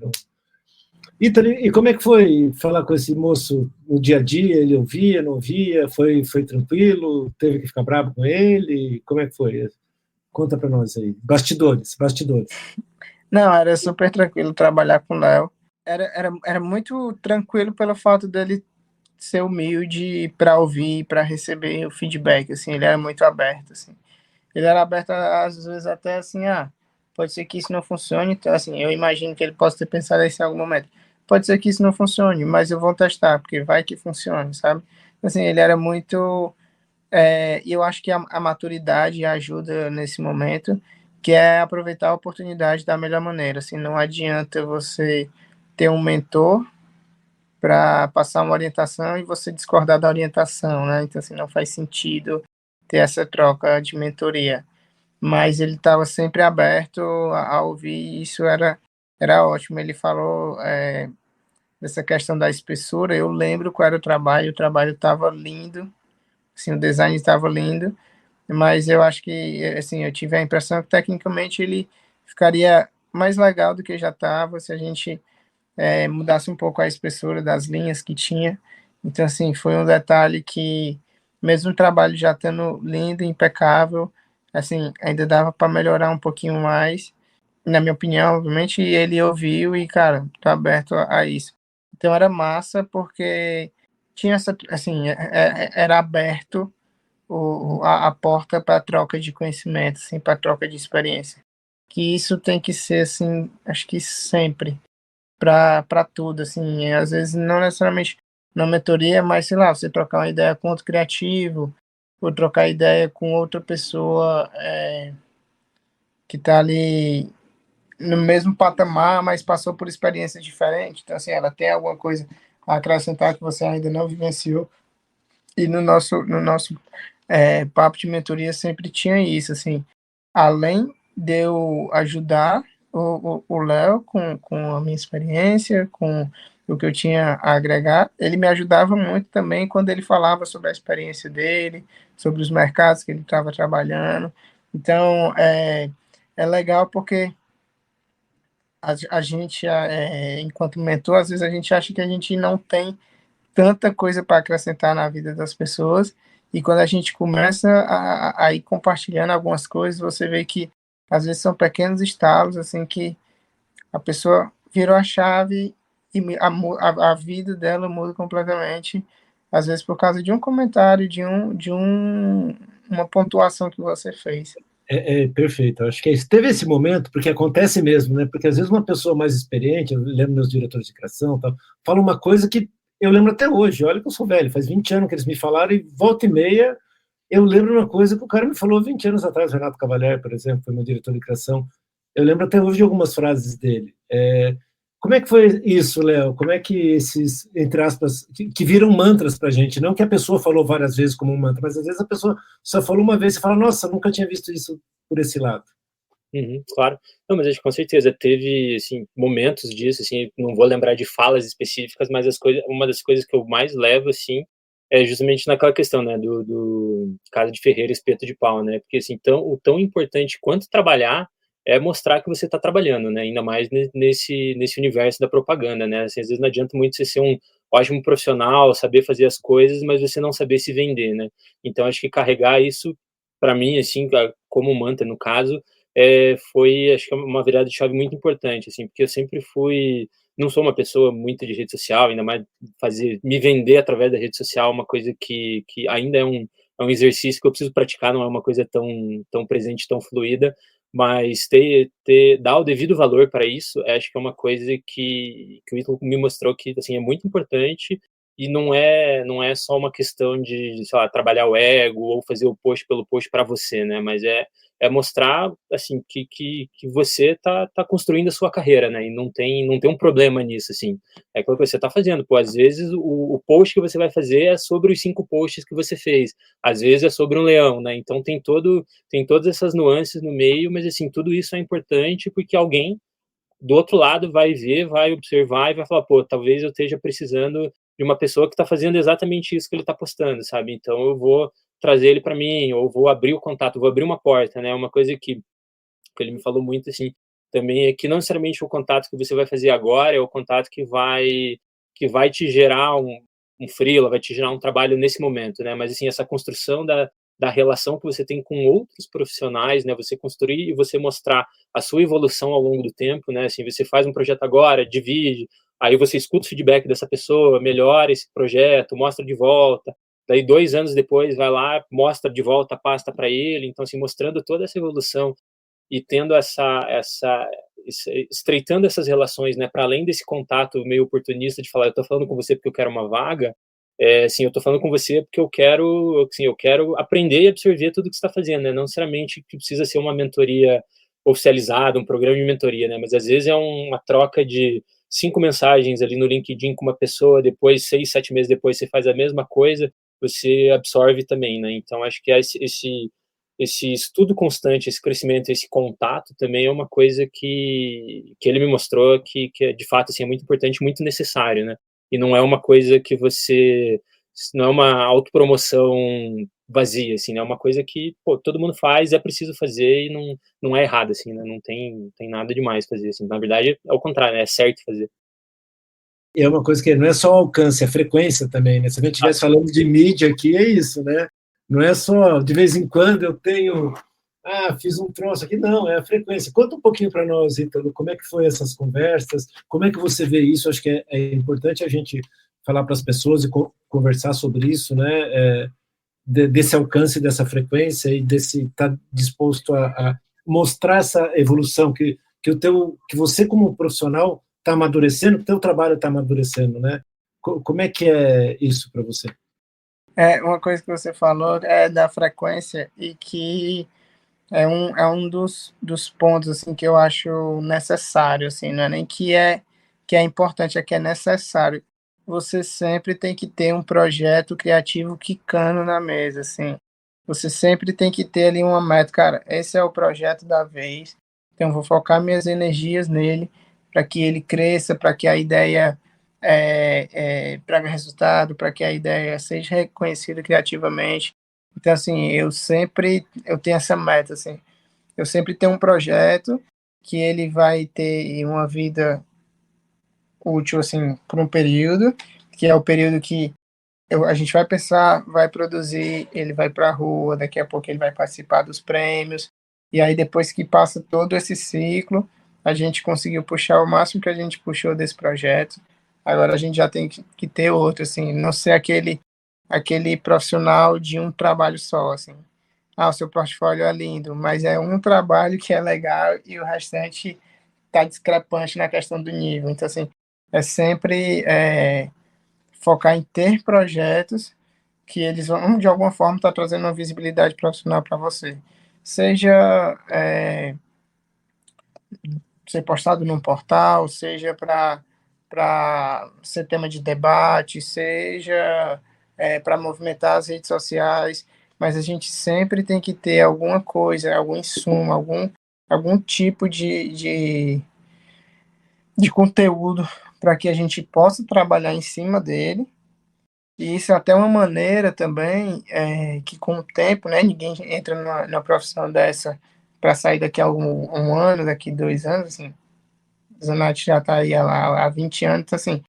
A: E como é que foi falar com esse moço no dia a dia? Ele ouvia, não ouvia? Foi tranquilo? Teve que ficar bravo com ele? Como é que foi? Conta para nós aí. Bastidores.
C: Não, era super tranquilo trabalhar com o Léo. Era muito tranquilo pelo fato dele ser humilde para ouvir, para receber o feedback, assim, ele era muito aberto, assim. Ele era aberto, às vezes, até assim, pode ser que isso não funcione, então, assim, eu imagino que ele possa ter pensado isso em algum momento. Pode ser que isso não funcione, mas eu vou testar, porque vai que funcione, sabe? Assim, ele era muito... E eu acho que a maturidade ajuda nesse momento, que é aproveitar a oportunidade da melhor maneira. Assim, não adianta você ter um mentor para passar uma orientação e você discordar da orientação, né? Então, assim, não faz sentido ter essa troca de mentoria. Mas ele estava sempre aberto a ouvir, e isso era ótimo. Ele falou dessa questão da espessura, eu lembro qual era o trabalho estava lindo, assim, o design estava lindo, mas eu acho que, assim, eu tive a impressão que tecnicamente ele ficaria mais legal do que já estava se a gente mudasse um pouco a espessura das linhas que tinha. Então, assim, foi um detalhe que, mesmo o trabalho já estando lindo, impecável, assim, ainda dava para melhorar um pouquinho mais, na minha opinião, obviamente, e ele ouviu e, cara, tô aberto a isso. Então, era massa porque tinha essa, assim, era aberto a porta para troca de conhecimento, assim, para troca de experiência. Que isso tem que ser, assim, acho que sempre, para tudo, assim, às vezes não necessariamente na mentoria, mas sei lá, você trocar uma ideia com outro criativo, ou trocar ideia com outra pessoa que está ali no mesmo patamar, mas passou por experiências diferentes, então assim, ela tem alguma coisa a acrescentar que você ainda não vivenciou, e no nosso papo de mentoria sempre tinha isso, assim, além de eu ajudar o Léo com a minha experiência, com o que eu tinha a agregar, ele me ajudava muito também quando ele falava sobre a experiência dele, sobre os mercados que ele estava trabalhando. Então, é legal porque a gente, enquanto mentor, às vezes a gente acha que a gente não tem tanta coisa para acrescentar na vida das pessoas, e quando a gente começa a ir compartilhando algumas coisas, você vê que às vezes são pequenos estalos, assim, que a pessoa virou a chave e a vida dela muda completamente, às vezes por causa de um comentário, uma pontuação que você fez.
A: Perfeito. Eu acho que teve esse momento, porque acontece mesmo, né? Porque às vezes uma pessoa mais experiente, eu lembro meus diretores de criação, tal, fala uma coisa que eu lembro até hoje. Olha que eu sou velho, faz 20 anos que eles me falaram, e volta e meia eu lembro uma coisa que o cara me falou 20 anos atrás, o Renato Cavalier, por exemplo, foi meu diretor de criação. Eu lembro até hoje de algumas frases dele. Como é que foi isso, Léo? Como é que esses, entre aspas, que viram mantras para a gente? Não que a pessoa falou várias vezes como um mantra, mas às vezes a pessoa só falou uma vez e fala, nossa, nunca tinha visto isso por esse lado.
B: Claro. Não, mas acho que com certeza teve, assim, momentos disso, assim, não vou lembrar de falas específicas, mas uma das coisas que eu mais levo, assim, é justamente naquela questão, né, do casa de ferreiro, espeto de pau, né, porque, assim, o tão importante quanto trabalhar é mostrar que você está trabalhando, né, ainda mais nesse universo da propaganda, né, assim, às vezes não adianta muito você ser um ótimo profissional, saber fazer as coisas, mas você não saber se vender, né, então acho que carregar isso para mim, assim, como manta, no caso, foi, acho que uma virada de chave muito importante, assim, porque eu sempre fui, não sou uma pessoa muito de rede social, ainda mais me vender através da rede social, uma coisa que ainda é um exercício que eu preciso praticar, não é uma coisa tão presente, tão fluida, mas dar o devido valor para isso, acho que é uma coisa que o Ítalo me mostrou que, assim, é muito importante, e não é só uma questão de, sei lá, trabalhar o ego ou fazer o post pelo post para você, né, mas é mostrar, assim, que você tá construindo a sua carreira, né, e não tem um problema nisso, assim, é aquilo que você tá fazendo, pô, às vezes o post que você vai fazer é sobre os 5 posts que você fez, às vezes é sobre um leão, né, então tem todas essas nuances no meio, mas, assim, tudo isso é importante porque alguém do outro lado vai ver, vai observar e vai falar, pô, talvez eu esteja precisando de uma pessoa que está fazendo exatamente isso que ele está postando, sabe? Então eu vou trazer ele para mim, ou vou abrir o contato, vou abrir uma porta, né? Uma coisa que ele me falou muito, assim, também é que não necessariamente o contato que você vai fazer agora é o contato que vai te gerar um freela, vai te gerar um trabalho nesse momento, né? Mas, assim, essa construção da relação que você tem com outros profissionais, né? Você construir e você mostrar a sua evolução ao longo do tempo, né? Assim, você faz um projeto agora, divide, aí você escuta o feedback dessa pessoa, melhora esse projeto, mostra de volta, daí 2 anos depois vai lá, mostra de volta a pasta para ele, então, assim, mostrando toda essa evolução e tendo estreitando essas relações, né, para além desse contato meio oportunista de falar, eu estou falando com você porque eu quero uma vaga, assim, eu estou falando com você porque eu quero aprender e absorver tudo que você está fazendo, né, não necessariamente que precisa ser uma mentoria oficializada, um programa de mentoria, né, mas às vezes é uma troca de 5 mensagens ali no LinkedIn com uma pessoa, depois 6, 7 meses depois você faz a mesma coisa, você absorve também, né, então acho que esse estudo constante, esse crescimento, esse contato também é uma coisa que ele me mostrou que é, de fato, assim, é muito importante, muito necessário, né? E não é uma coisa que não é uma autopromoção vazia, assim, né? É uma coisa que, pô, todo mundo faz, é preciso fazer e não é errado, assim, né? Não tem nada demais fazer, assim. Na verdade, é o contrário, né? É certo fazer.
A: E é uma coisa que não é só o alcance, é a frequência também, né? Se a gente estivesse falando de mídia aqui, é isso, né? Não é só de vez em quando eu tenho, fiz um troço aqui, não, é a frequência. Conta um pouquinho para nós, Ítalo, como é que foi essas conversas, como é que você vê isso? Acho que é importante a gente falar para as pessoas e conversar sobre isso, né? Desse alcance, dessa frequência e desse estar disposto a mostrar essa evolução que você como profissional está amadurecendo, que o teu trabalho está amadurecendo, né? Como é que é isso para você?
C: Uma coisa que você falou é da frequência e que é um dos pontos assim que eu acho necessário, assim, não é nem que é importante, é que é necessário. Você sempre tem que ter um projeto criativo quicando na mesa, assim. Você sempre tem que ter ali uma meta, cara, esse é o projeto da vez, então vou focar minhas energias nele para que ele cresça, para que a ideia traga resultado, para que a ideia seja reconhecida criativamente. Então, assim, eu tenho essa meta, assim, eu sempre tenho um projeto que ele vai ter uma vida útil, assim, por um período, que é o período que a gente vai pensar, vai produzir, ele vai para a rua, daqui a pouco ele vai participar dos prêmios, e aí depois que passa todo esse ciclo, a gente conseguiu puxar o máximo que a gente puxou desse projeto, agora a gente já tem que ter outro, assim, não ser aquele profissional de um trabalho só, assim. O seu portfólio é lindo, mas é um trabalho que é legal e o restante está discrepante na questão do nível. Então, assim, é sempre focar em ter projetos que eles vão, de alguma forma, estar trazendo uma visibilidade profissional para você. Seja ser postado num portal, seja para ser tema de debate, seja para movimentar as redes sociais, mas a gente sempre tem que ter alguma coisa, algum insumo, algum tipo de conteúdo para que a gente possa trabalhar em cima dele. E isso é até uma maneira também que com o tempo, né, ninguém entra numa profissão dessa para sair daqui a um ano, daqui 2 anos, assim. A Zanetti já está aí há 20 anos, então, assim,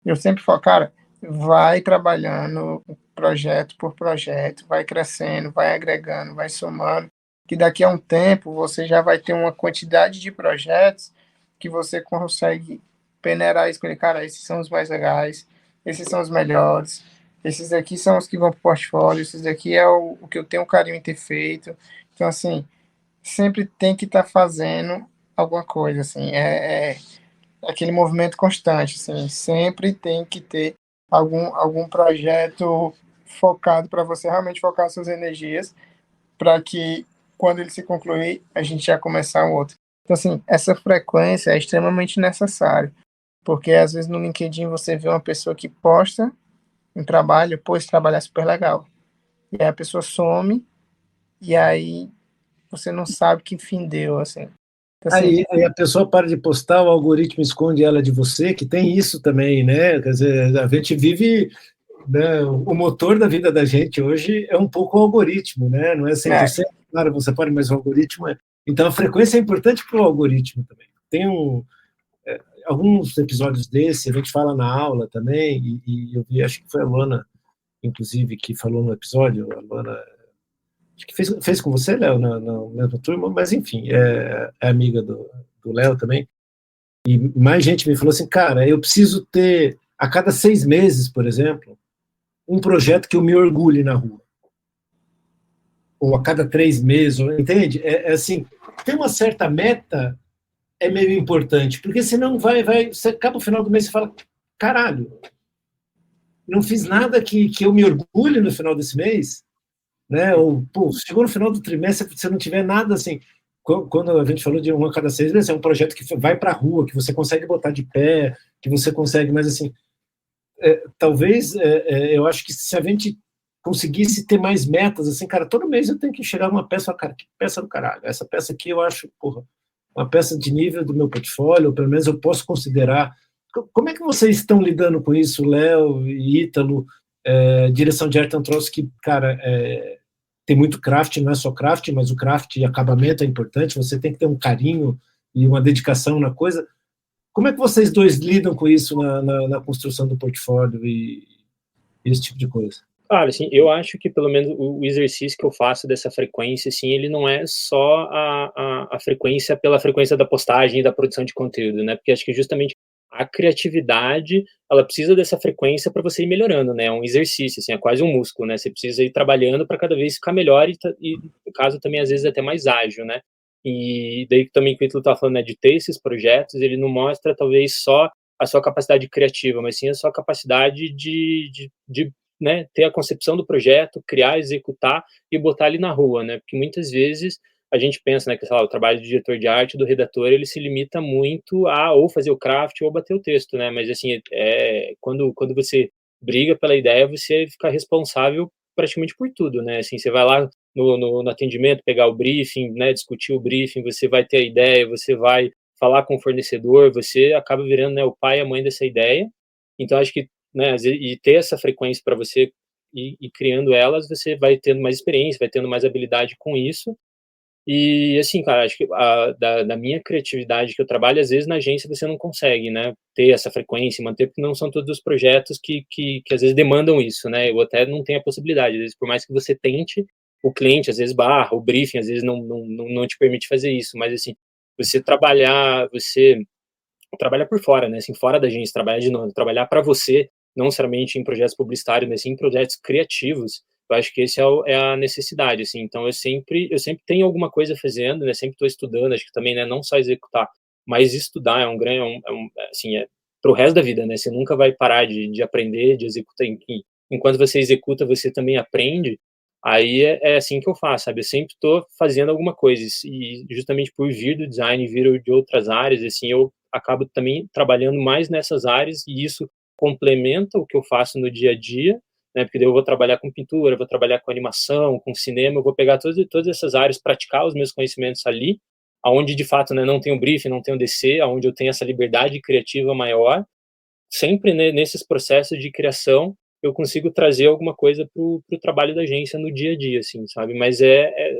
C: eu sempre falo, cara, vai trabalhando projeto por projeto, vai crescendo, vai agregando, vai somando, que daqui a um tempo você já vai ter uma quantidade de projetos que você consegue peneirar e escolher, cara, esses são os mais legais, esses são os melhores, esses aqui são os que vão para o portfólio, esses daqui é o que eu tenho carinho em ter feito. Então, assim, sempre tem que estar fazendo alguma coisa, assim, aquele movimento constante, assim, sempre tem que ter algum projeto focado para você realmente focar suas energias, para que quando ele se concluir, a gente já começar um outro. Então, assim, essa frequência é extremamente necessária, porque às vezes no LinkedIn você vê uma pessoa que posta um trabalho, pô, esse trabalho é super legal, e aí a pessoa some, e aí você não sabe que fim deu, assim. Então, assim,
A: Aí a pessoa para de postar, o algoritmo esconde ela de você, que tem isso também, né? Quer dizer, a gente vive, né, o motor da vida da gente hoje é um pouco o algoritmo, né? Não é 100%, claro, você pode, mas o algoritmo é. Então a frequência é importante para o algoritmo também. Tem alguns episódios desse, a gente fala na aula também, e eu vi, acho que foi a Luana, inclusive, que falou no episódio, a Luana, acho que fez com você, Léo, na mesma turma, mas enfim, é amiga do Léo também. E mais gente me falou assim, cara, eu preciso ter, a cada 6 meses, por exemplo, um projeto que eu me orgulhe na rua. Ou a cada 3 meses, entende? É assim, ter uma certa meta é meio importante, porque senão você acaba o final do mês e fala, caralho, não fiz nada que eu me orgulhe no final desse mês, né? Ou, pô, chegou no final do trimestre, se não tiver nada assim, quando a gente falou de 1 a cada 6 meses, é um projeto que vai para a rua, que você consegue botar de pé, que você consegue, mas assim, talvez, eu acho que se a gente conseguisse ter mais metas, assim, cara, todo mês eu tenho que chegar uma peça, cara, que peça do caralho, essa peça aqui eu acho, porra, uma peça de nível do meu portfólio, ou pelo menos eu posso considerar. Como é que vocês estão lidando com isso, Léo e Ítalo? Direção de arte é um troço que, cara, tem muito craft, não é só craft, mas o craft e acabamento é importante, você tem que ter um carinho e uma dedicação na coisa. Como é que vocês dois lidam com isso na construção do portfólio e esse tipo de coisa?
B: Claro, assim, eu acho que pelo menos o exercício que eu faço dessa frequência, assim, ele não é só a frequência pela frequência da postagem e da produção de conteúdo, né? Porque acho que justamente a criatividade, ela precisa dessa frequência para você ir melhorando, né? É um exercício, assim, é quase um músculo, né? Você precisa ir trabalhando para cada vez ficar melhor e, no caso, também às vezes até mais ágil, né? E daí também que o Ítalo tá falando, né, de ter esses projetos, ele não mostra talvez só a sua capacidade criativa, mas sim a sua capacidade de né, ter a concepção do projeto, criar, executar e botar ali na rua, né? Porque muitas vezes a gente pensa, né, que sei lá, o trabalho do diretor de arte, do redator, ele se limita muito a ou fazer o craft ou bater o texto, né? Mas assim, quando você briga pela ideia, você fica responsável praticamente por tudo, né? Assim, você vai lá no atendimento, pegar o briefing, né, discutir o briefing, você vai ter a ideia, você vai falar com o fornecedor, você acaba virando, né, o pai e a mãe dessa ideia. Então, acho que, né, e ter essa frequência para você ir criando elas, você vai tendo mais experiência, vai tendo mais habilidade com isso. E, assim, cara, acho que da minha criatividade que eu trabalho, às vezes na agência você não consegue, né, ter essa frequência, manter, porque não são todos os projetos que às vezes demandam isso, né, eu até não tenho a possibilidade, às vezes, por mais que você tente, o cliente às vezes barra, o briefing às vezes não te permite fazer isso, mas, assim, você trabalha por fora, né, assim, fora da agência, trabalhar de novo, trabalhar para você, não necessariamente em projetos publicitários, mas sim em projetos criativos. Eu acho que esse é a necessidade, assim. Então eu sempre tenho alguma coisa fazendo, né? Sempre estou estudando. Acho que também, né? Não só executar, mas estudar assim, pro resto da vida, né? Você nunca vai parar de aprender, de executar. Enquanto você executa, você também aprende. Aí é assim que eu faço, sabe? Eu sempre estou fazendo alguma coisa e justamente por vir do design, vir de outras áreas, assim, eu acabo também trabalhando mais nessas áreas e isso complementa o que eu faço no dia a dia, né? Porque daí eu vou trabalhar com pintura, vou trabalhar com animação, com cinema, eu vou pegar todas essas áreas, praticar os meus conhecimentos ali, aonde de fato, né, não tem o briefing, não tem o DC, aonde eu tenho essa liberdade criativa maior, sempre, né, nesses processos de criação eu consigo trazer alguma coisa pro trabalho da agência no dia a dia, assim, sabe? Mas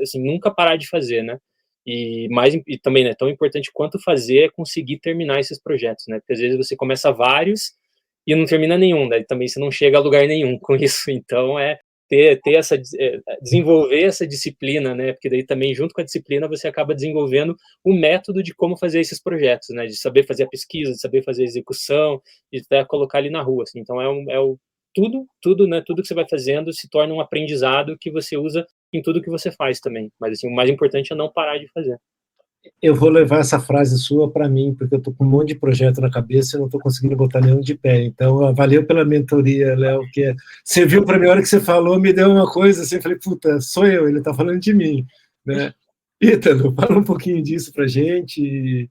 B: assim, nunca parar de fazer, né? E também, né, tão importante quanto fazer é conseguir terminar esses projetos, né? Porque às vezes você começa vários e não termina nenhum, daí também você não chega a lugar nenhum com isso. Então, desenvolver essa disciplina, né? Porque daí também, junto com a disciplina, você acaba desenvolvendo o método de como fazer esses projetos, né? De saber fazer a pesquisa, de saber fazer a execução, de até colocar ali na rua, assim. Então, tudo, né? Tudo que você vai fazendo se torna um aprendizado que você usa em tudo que você faz também. Mas, assim, o mais importante é não parar de fazer.
A: Eu vou levar essa frase sua para mim, porque eu estou com um monte de projeto na cabeça e não estou conseguindo botar nenhum de pé. Então, valeu pela mentoria, Léo, que você viu para mim, a hora que você falou, me deu uma coisa assim, eu falei, puta, sou eu, ele está falando de mim, né? Ítalo, fala um pouquinho disso para a gente,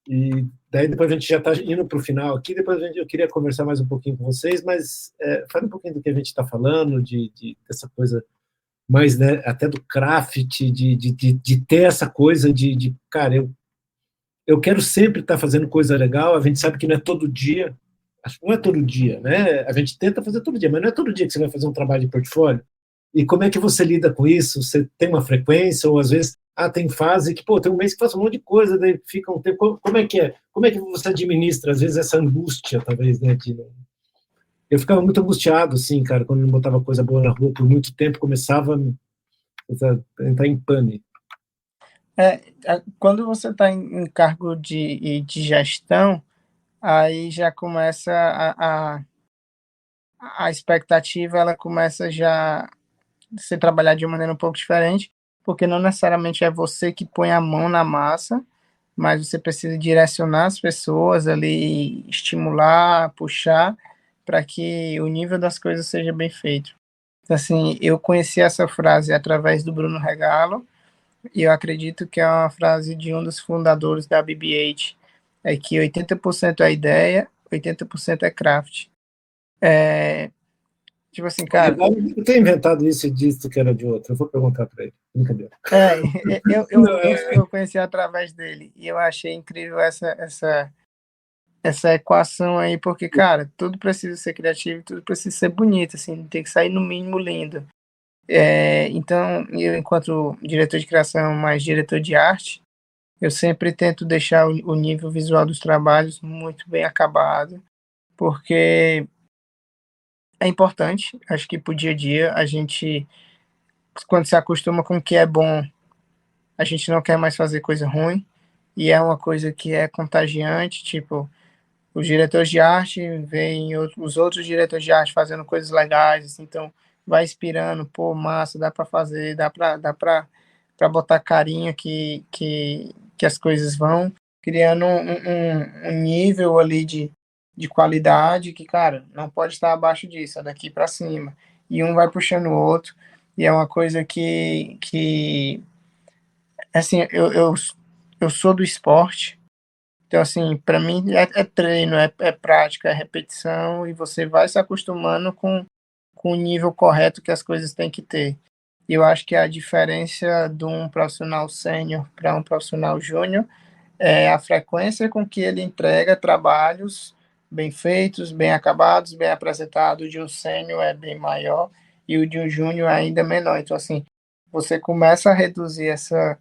A: e daí depois a gente já está indo para o final aqui, depois eu queria conversar mais um pouquinho com vocês, mas fala um pouquinho do que a gente está falando, dessa coisa mais, né, até do craft, de ter essa coisa cara, eu quero sempre estar fazendo coisa legal, a gente sabe que não é todo dia, acho que não é todo dia, né, a gente tenta fazer todo dia, mas não é todo dia que você vai fazer um trabalho de portfólio, e como é que você lida com isso? Você tem uma frequência, ou às vezes, tem fase que, tem um mês que faço um monte de coisa, daí fica um tempo, como é que é? Como é que você administra, às vezes, essa angústia, talvez, né, eu ficava muito angustiado, assim, cara, quando não botava coisa boa na rua por muito tempo, começava a entrar em pânico.
C: Quando você está em cargo de gestão, aí já começa a expectativa, ela começa já a ser trabalhada de maneira um pouco diferente, porque não necessariamente é você que põe a mão na massa, mas você precisa direcionar as pessoas ali, estimular, puxar, para que o nível das coisas seja bem feito. Então, assim, eu conheci essa frase através do Bruno Regalo, e eu acredito que é uma frase de um dos fundadores da BB-8, é que 80% é ideia, 80% é craft. Tipo assim, cara...
A: Eu tenho inventado isso e disse que era de outro, eu vou perguntar para ele, brincadeira.
C: Eu conheci através dele, e eu achei incrível essa equação aí, porque, cara, tudo precisa ser criativo, tudo precisa ser bonito, assim, tem que sair no mínimo lindo. Então, eu, enquanto diretor de criação, mais diretor de arte, eu sempre tento deixar o nível visual dos trabalhos muito bem acabado, porque é importante, acho que pro dia a dia, a gente, quando se acostuma com o que é bom, a gente não quer mais fazer coisa ruim, e é uma coisa que é contagiante, tipo, os diretores de arte veem os outros diretores de arte fazendo coisas legais, assim, então vai inspirando, pô, massa, dá para fazer, dá para botar carinho que as coisas vão, criando um nível ali de qualidade que, cara, não pode estar abaixo disso, é daqui para cima. E um vai puxando o outro, e é uma coisa que assim, eu sou do esporte, então, assim, para mim é treino, é prática, é repetição, e você vai se acostumando com o nível correto que as coisas têm que ter. E eu acho que a diferença de um profissional sênior para um profissional júnior é a frequência com que ele entrega trabalhos bem feitos, bem acabados, bem apresentados. O de um sênior é bem maior e o de um júnior é ainda menor. Então, assim, você começa a reduzir essa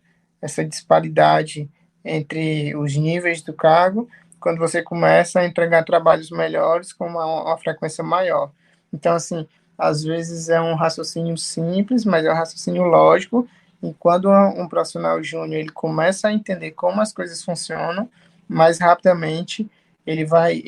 C: disparidade entre os níveis do cargo quando você começa a entregar trabalhos melhores com uma frequência maior. Então, assim, às vezes é um raciocínio simples, mas é um raciocínio lógico, e quando um profissional júnior ele começa a entender como as coisas funcionam, mais rapidamente ele vai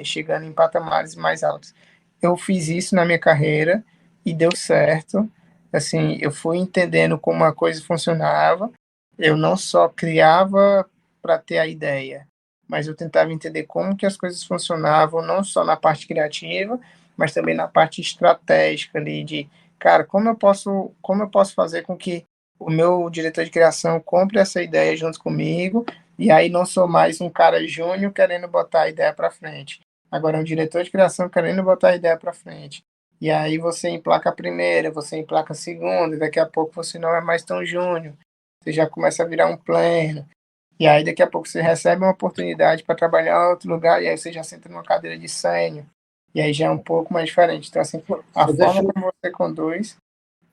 C: chegando em patamares mais altos. Eu fiz isso na minha carreira e deu certo. Assim, eu fui entendendo como a coisa funcionava. Eu não só criava para ter a ideia, mas eu tentava entender como que as coisas funcionavam, não só na parte criativa, mas também na parte estratégica ali de, cara, como eu posso fazer com que o meu diretor de criação compre essa ideia junto comigo, e aí não sou mais um cara júnior querendo botar a ideia para frente. Agora é um diretor de criação querendo botar a ideia para frente. E aí você emplaca a primeira, você emplaca a segunda, e daqui a pouco você não é mais tão júnior. Você já começa a virar um pleno. E aí daqui a pouco você recebe uma oportunidade para trabalhar em outro lugar, e aí você já senta numa cadeira de sênior. E aí já é um pouco mais diferente. Então, assim, a forma como você conduz...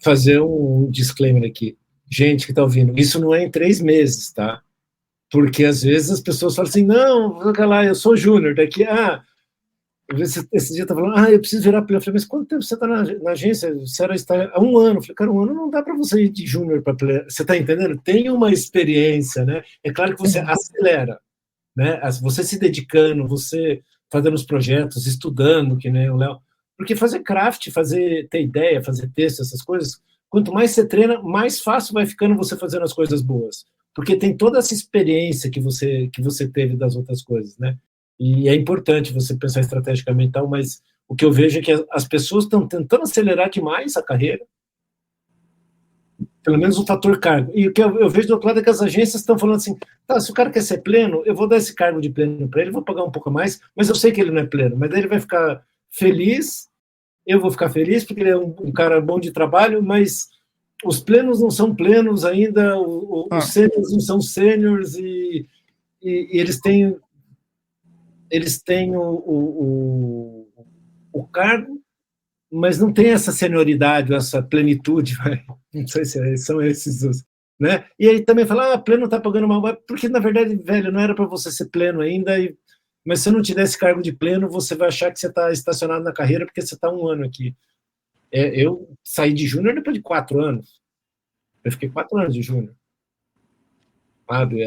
A: Fazer um disclaimer aqui. Gente que está ouvindo, isso não é em 3 meses, tá? Porque às vezes as pessoas falam assim, não, lá, eu sou júnior, daqui, esse dia tá falando, eu preciso virar pleno. Eu falei, mas quanto tempo você está na agência? Você está há 1 ano. Eu falei, cara, 1 ano não dá para você ir de júnior para pleno. Você está entendendo? Tem uma experiência, né? É claro que você acelera, né? Você se dedicando, você fazendo os projetos, estudando, que nem o Léo. Porque fazer craft, ter ideia, fazer texto, essas coisas, quanto mais você treina, mais fácil vai ficando você fazendo as coisas boas. Porque tem toda essa experiência que você teve das outras coisas, né? E é importante você pensar estrategicamente e tal, mas o que eu vejo é que as pessoas estão tentando acelerar demais a carreira, pelo menos o fator cargo. E o que eu vejo do outro lado é que as agências estão falando assim, tá, se o cara quer ser pleno, eu vou dar esse cargo de pleno para ele, vou pagar um pouco mais, mas eu sei que ele não é pleno, mas daí ele vai ficar feliz, eu vou ficar feliz porque ele é um cara bom de trabalho, mas os plenos não são plenos ainda, os sêniors não são sêniors, e eles têm o cargo, mas não tem essa senioridade, essa plenitude, não sei se são esses os, né? E aí também fala, pleno está pagando mal, porque na verdade, velho, não era para você ser pleno ainda, mas se eu não te der esse cargo de pleno, você vai achar que você está estacionado na carreira porque você está 1 ano aqui. Eu saí de júnior depois de 4 anos. Eu fiquei 4 anos de júnior. Sabe?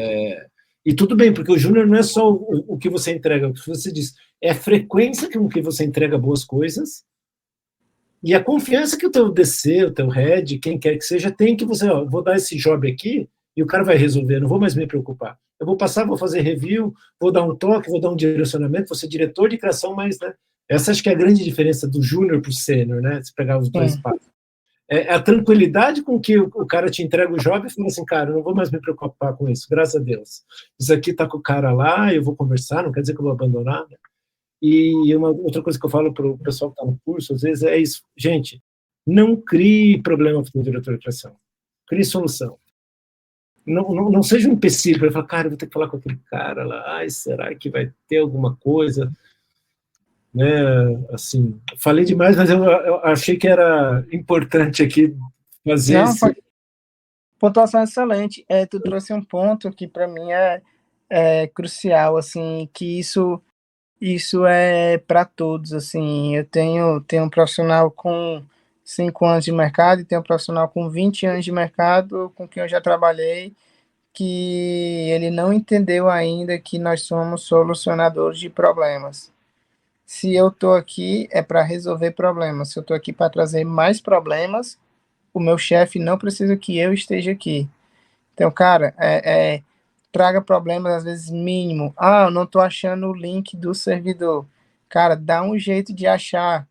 A: E tudo bem, porque o júnior não é só o que você entrega, o que você diz, é a frequência com que você entrega boas coisas e a confiança que o teu DC, o teu head, quem quer que seja, tem que você, vou dar esse job aqui e o cara vai resolver, não vou mais me preocupar. Eu vou passar, vou fazer review, vou dar um toque, vou dar um direcionamento, vou ser diretor de criação, mas, né, essa acho que é a grande diferença do júnior para o sênior, né, se pegar os dois passos. A tranquilidade com que o cara te entrega o job e fala assim, cara, eu não vou mais me preocupar com isso, graças a Deus. Isso aqui tá com o cara lá, eu vou conversar, não quer dizer que eu vou abandonar, né? E uma outra coisa que eu falo para o pessoal que está no curso, às vezes, é isso. Gente, não crie problema para o diretor de criação. Crie solução. Não seja um empecilho para falar, cara, eu vou ter que falar com aquele cara lá, será que vai ter alguma coisa? Né, assim, falei demais, mas eu achei que era importante aqui fazer
C: Não, pontuação excelente. Tu trouxe um ponto que para mim é crucial, assim, que isso é para todos, assim. Eu tenho um profissional com 5 anos de mercado e tenho um profissional com 20 anos de mercado com quem eu já trabalhei, que ele não entendeu ainda que nós somos solucionadores de problemas. Se eu estou aqui é para resolver problemas, se eu estou aqui para trazer mais problemas, o meu chefe não precisa que eu esteja aqui. Então, cara, traga problemas, às vezes, mínimo. Eu não estou achando o link do servidor. Cara, dá um jeito de achar.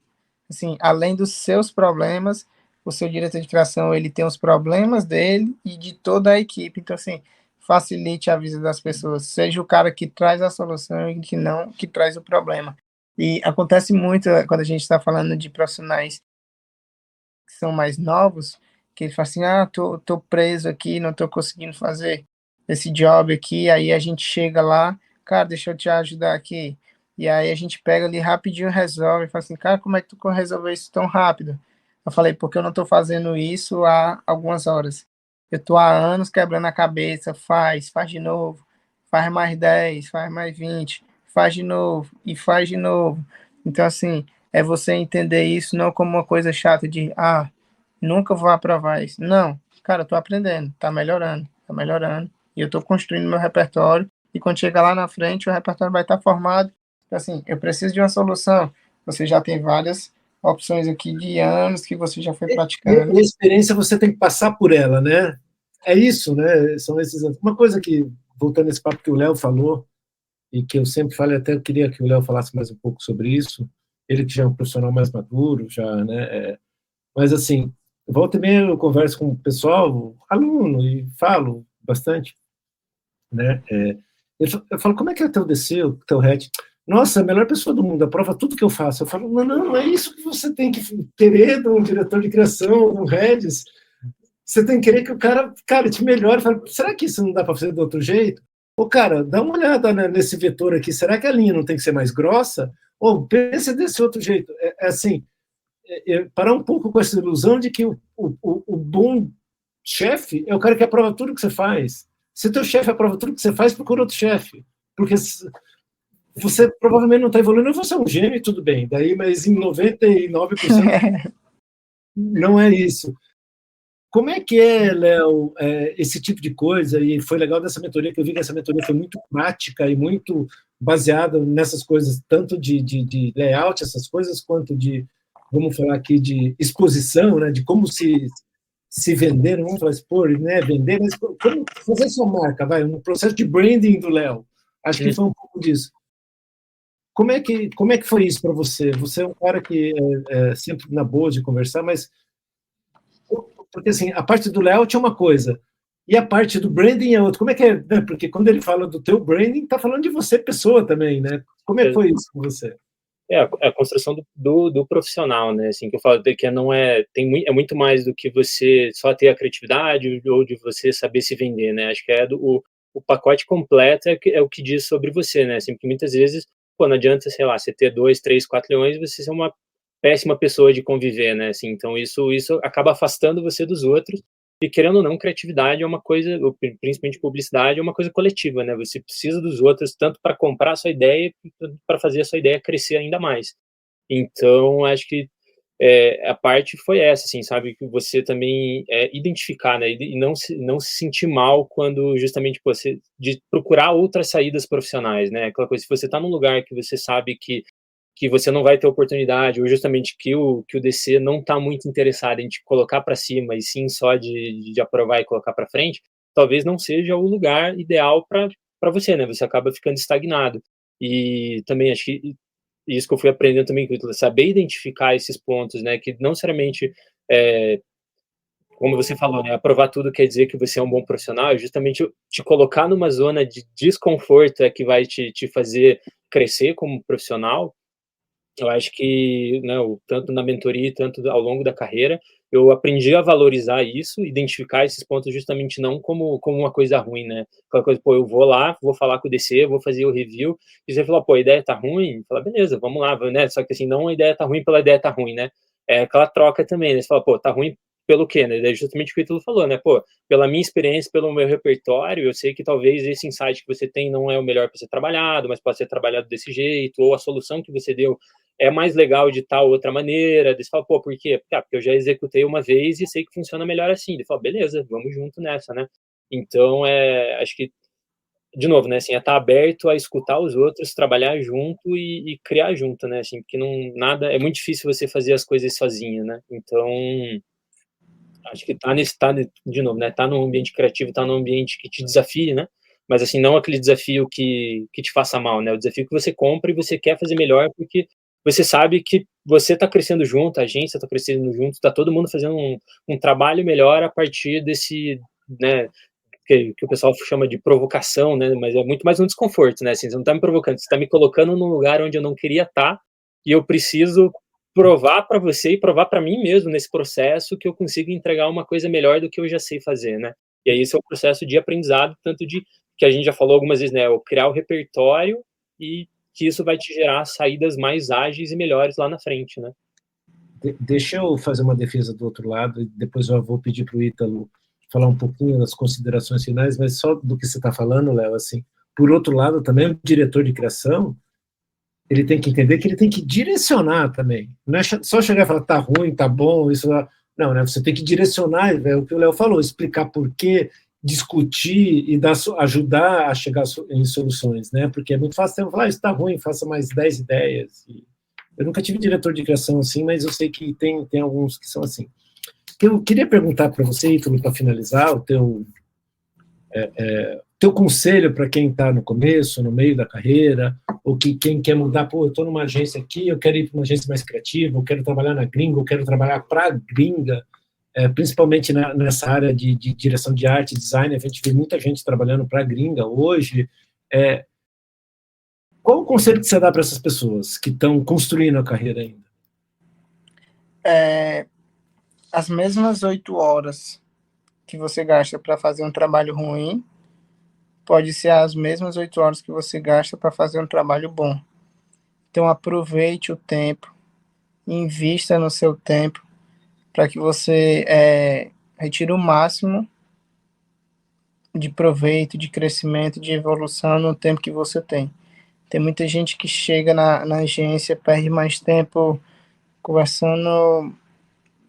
C: Assim, além dos seus problemas, o seu diretor de criação, ele tem os problemas dele e de toda a equipe. Então, assim, facilite a vida das pessoas. Seja o cara que traz a solução e que não que traz o problema. E acontece muito quando a gente está falando de profissionais que são mais novos, que ele fala assim, tô preso aqui, não tô conseguindo fazer esse job aqui, aí a gente chega lá, cara, deixa eu te ajudar aqui, e aí a gente pega ali rapidinho, resolve, e fala assim, cara, como é que tu resolveu isso tão rápido? Eu falei, porque eu não tô fazendo isso há algumas horas, eu tô há anos quebrando a cabeça, faz de novo, faz mais 10, faz mais 20, faz de novo, e faz de novo, então assim, é você entender isso não como uma coisa chata de, nunca vou aprovar isso. Não, cara, eu tô aprendendo, tá melhorando, e eu tô construindo meu repertório, e quando chegar lá na frente, o repertório vai estar formado. Então, assim, eu preciso de uma solução. Você já tem várias opções aqui de anos que você já foi praticando.
A: E a experiência você tem que passar por ela, né? É isso, né? São esses. Uma coisa que, voltando a esse papo que o Léo falou, e que eu sempre falo, até eu queria que o Léo falasse mais um pouco sobre isso, ele que já é um profissional mais maduro, já, né? Mas, assim, volta e meia eu converso com o pessoal, aluno, e falo bastante, né? Eu falo, como é que é o teu DC, o teu RET? Nossa, a melhor pessoa do mundo, aprova tudo que eu faço. Eu falo, não é isso que você tem que querer de um diretor de criação, um Regis. Você tem que querer que o cara te melhore. Falo, será que isso não dá para fazer de outro jeito? Cara, dá uma olhada nesse vetor aqui, será que a linha não tem que ser mais grossa? Ou pensa desse outro jeito. Assim, parar um pouco com essa ilusão de que o bom chefe é o cara que aprova tudo que você faz. Se o teu chefe aprova tudo que você faz, procura outro chefe. Porque você provavelmente não está evoluindo, você é um gênio e tudo bem, daí, mas em 99% não é isso. Como é que é, Léo, esse tipo de coisa? E foi legal dessa mentoria, que eu vi que essa mentoria foi muito prática e muito baseada nessas coisas, tanto de layout, essas coisas, quanto de, vamos falar aqui, de exposição, né, de como se vender, não vamos falar expor, né, vender, mas como fazer sua marca, vai, um processo de branding do Léo. Acho que foi um pouco disso. Como é que foi isso para você? Você é um cara que é sempre na boa de conversar, mas porque assim, a parte do layout é uma coisa, e a parte do branding é outra. Como é que é? Né? Porque quando ele fala do teu branding, está falando de você, pessoa também, né? Como é que foi isso com você?
B: A construção do profissional, né? Assim, que eu falo que não é, é muito mais do que você só ter a criatividade ou de você saber se vender, né? Acho que o pacote completo é o que diz sobre você, né? Assim, porque muitas vezes, pô, não adianta, sei lá, você ter 2, 3, 4 leões e você ser uma péssima pessoa de conviver, né? Assim, então isso acaba afastando você dos outros. E querendo ou não, criatividade é uma coisa, principalmente publicidade, é uma coisa coletiva, né? Você precisa dos outros tanto para comprar a sua ideia, para fazer a sua ideia crescer ainda mais. Então, acho que a parte foi essa, assim, sabe? Que você também identificar, né? E não se sentir mal quando justamente pô, você de procurar outras saídas profissionais, né? Aquela coisa, se você está num lugar que você sabe que você não vai ter oportunidade, ou justamente que o DC não está muito interessado em te colocar para cima, e sim só de aprovar e colocar para frente, talvez não seja o lugar ideal para você, né? Você acaba ficando estagnado. E também acho que isso que eu fui aprendendo também, saber identificar esses pontos, né? Que não necessariamente, como você falou, né? Aprovar tudo quer dizer que você é um bom profissional, justamente te colocar numa zona de desconforto é que vai te fazer crescer como profissional. Eu acho que, né, tanto na mentoria, tanto ao longo da carreira, eu aprendi a valorizar isso, identificar esses pontos justamente não como uma coisa ruim, né? Aquela coisa, pô, eu vou lá, vou falar com o DC, vou fazer o review, e você fala, pô, a ideia tá ruim? Fala, beleza, vamos lá, né? Só que assim, não a ideia tá ruim pela ideia tá ruim, né? É aquela troca também, né? Você fala, pô, tá ruim pelo quê, né? É justamente o que o Ítalo falou, né? Pô, pela minha experiência, pelo meu repertório, eu sei que talvez esse insight que você tem não é o melhor para ser trabalhado, mas pode ser trabalhado desse jeito, ou a solução que você deu é mais legal de tal outra maneira. Você fala, pô, por quê? Porque eu já executei uma vez e sei que funciona melhor assim. Ele fala, beleza, vamos junto nessa, né? Então, acho que, de novo, né, assim, estar aberto a escutar os outros, trabalhar junto e criar junto, né, assim, porque é muito difícil você fazer as coisas sozinho, né? Então, acho que de novo, né, tá num ambiente criativo, tá num ambiente que te desafie, né? Mas, assim, não aquele desafio que te faça mal, né? O desafio que você compra e você quer fazer melhor porque você sabe que você está crescendo junto, a agência está crescendo junto, está todo mundo fazendo um trabalho melhor a partir desse, né, que o pessoal chama de provocação, né, mas é muito mais um desconforto, né, assim, você não está me provocando, você está me colocando num lugar onde eu não queria estar, e eu preciso provar para você e provar para mim mesmo nesse processo que eu consigo entregar uma coisa melhor do que eu já sei fazer, né. E aí esse é o processo de aprendizado, tanto de que a gente já falou algumas vezes, né, o criar o repertório e que isso vai te gerar saídas mais ágeis e melhores lá na frente, né?
A: Deixa eu fazer uma defesa do outro lado, e depois eu vou pedir para o Ítalo falar um pouquinho das considerações finais, mas só do que você está falando, Léo, assim, por outro lado, também o diretor de criação, ele tem que entender que ele tem que direcionar também, não é só chegar e falar, tá ruim, tá bom, isso lá. Não, né, você tem que direcionar, é o que o Léo falou, explicar por quê, discutir e ajudar a chegar em soluções, né, porque é muito fácil você falar, isso tá ruim, faça mais 10 ideias. Eu nunca tive diretor de criação assim, mas eu sei que tem alguns que são assim. Eu queria perguntar para você, Ítalo, para finalizar, o teu conselho para quem está no começo, no meio da carreira, ou quem quer mudar, pô, eu estou numa agência aqui, eu quero ir para uma agência mais criativa, eu quero trabalhar na gringa, eu quero trabalhar para a gringa, principalmente nessa área de direção de arte, design, a gente vê muita gente trabalhando para a gringa hoje. Qual o conselho que você dá para essas pessoas que estão construindo a carreira ainda?
C: As mesmas 8 horas que você gasta para fazer um trabalho ruim, pode ser as mesmas 8 horas que você gasta para fazer um trabalho bom. Então aproveite o tempo, invista no seu tempo, para que você retire o máximo de proveito, de crescimento, de evolução no tempo que você tem. Tem muita gente que chega na agência, perde mais tempo conversando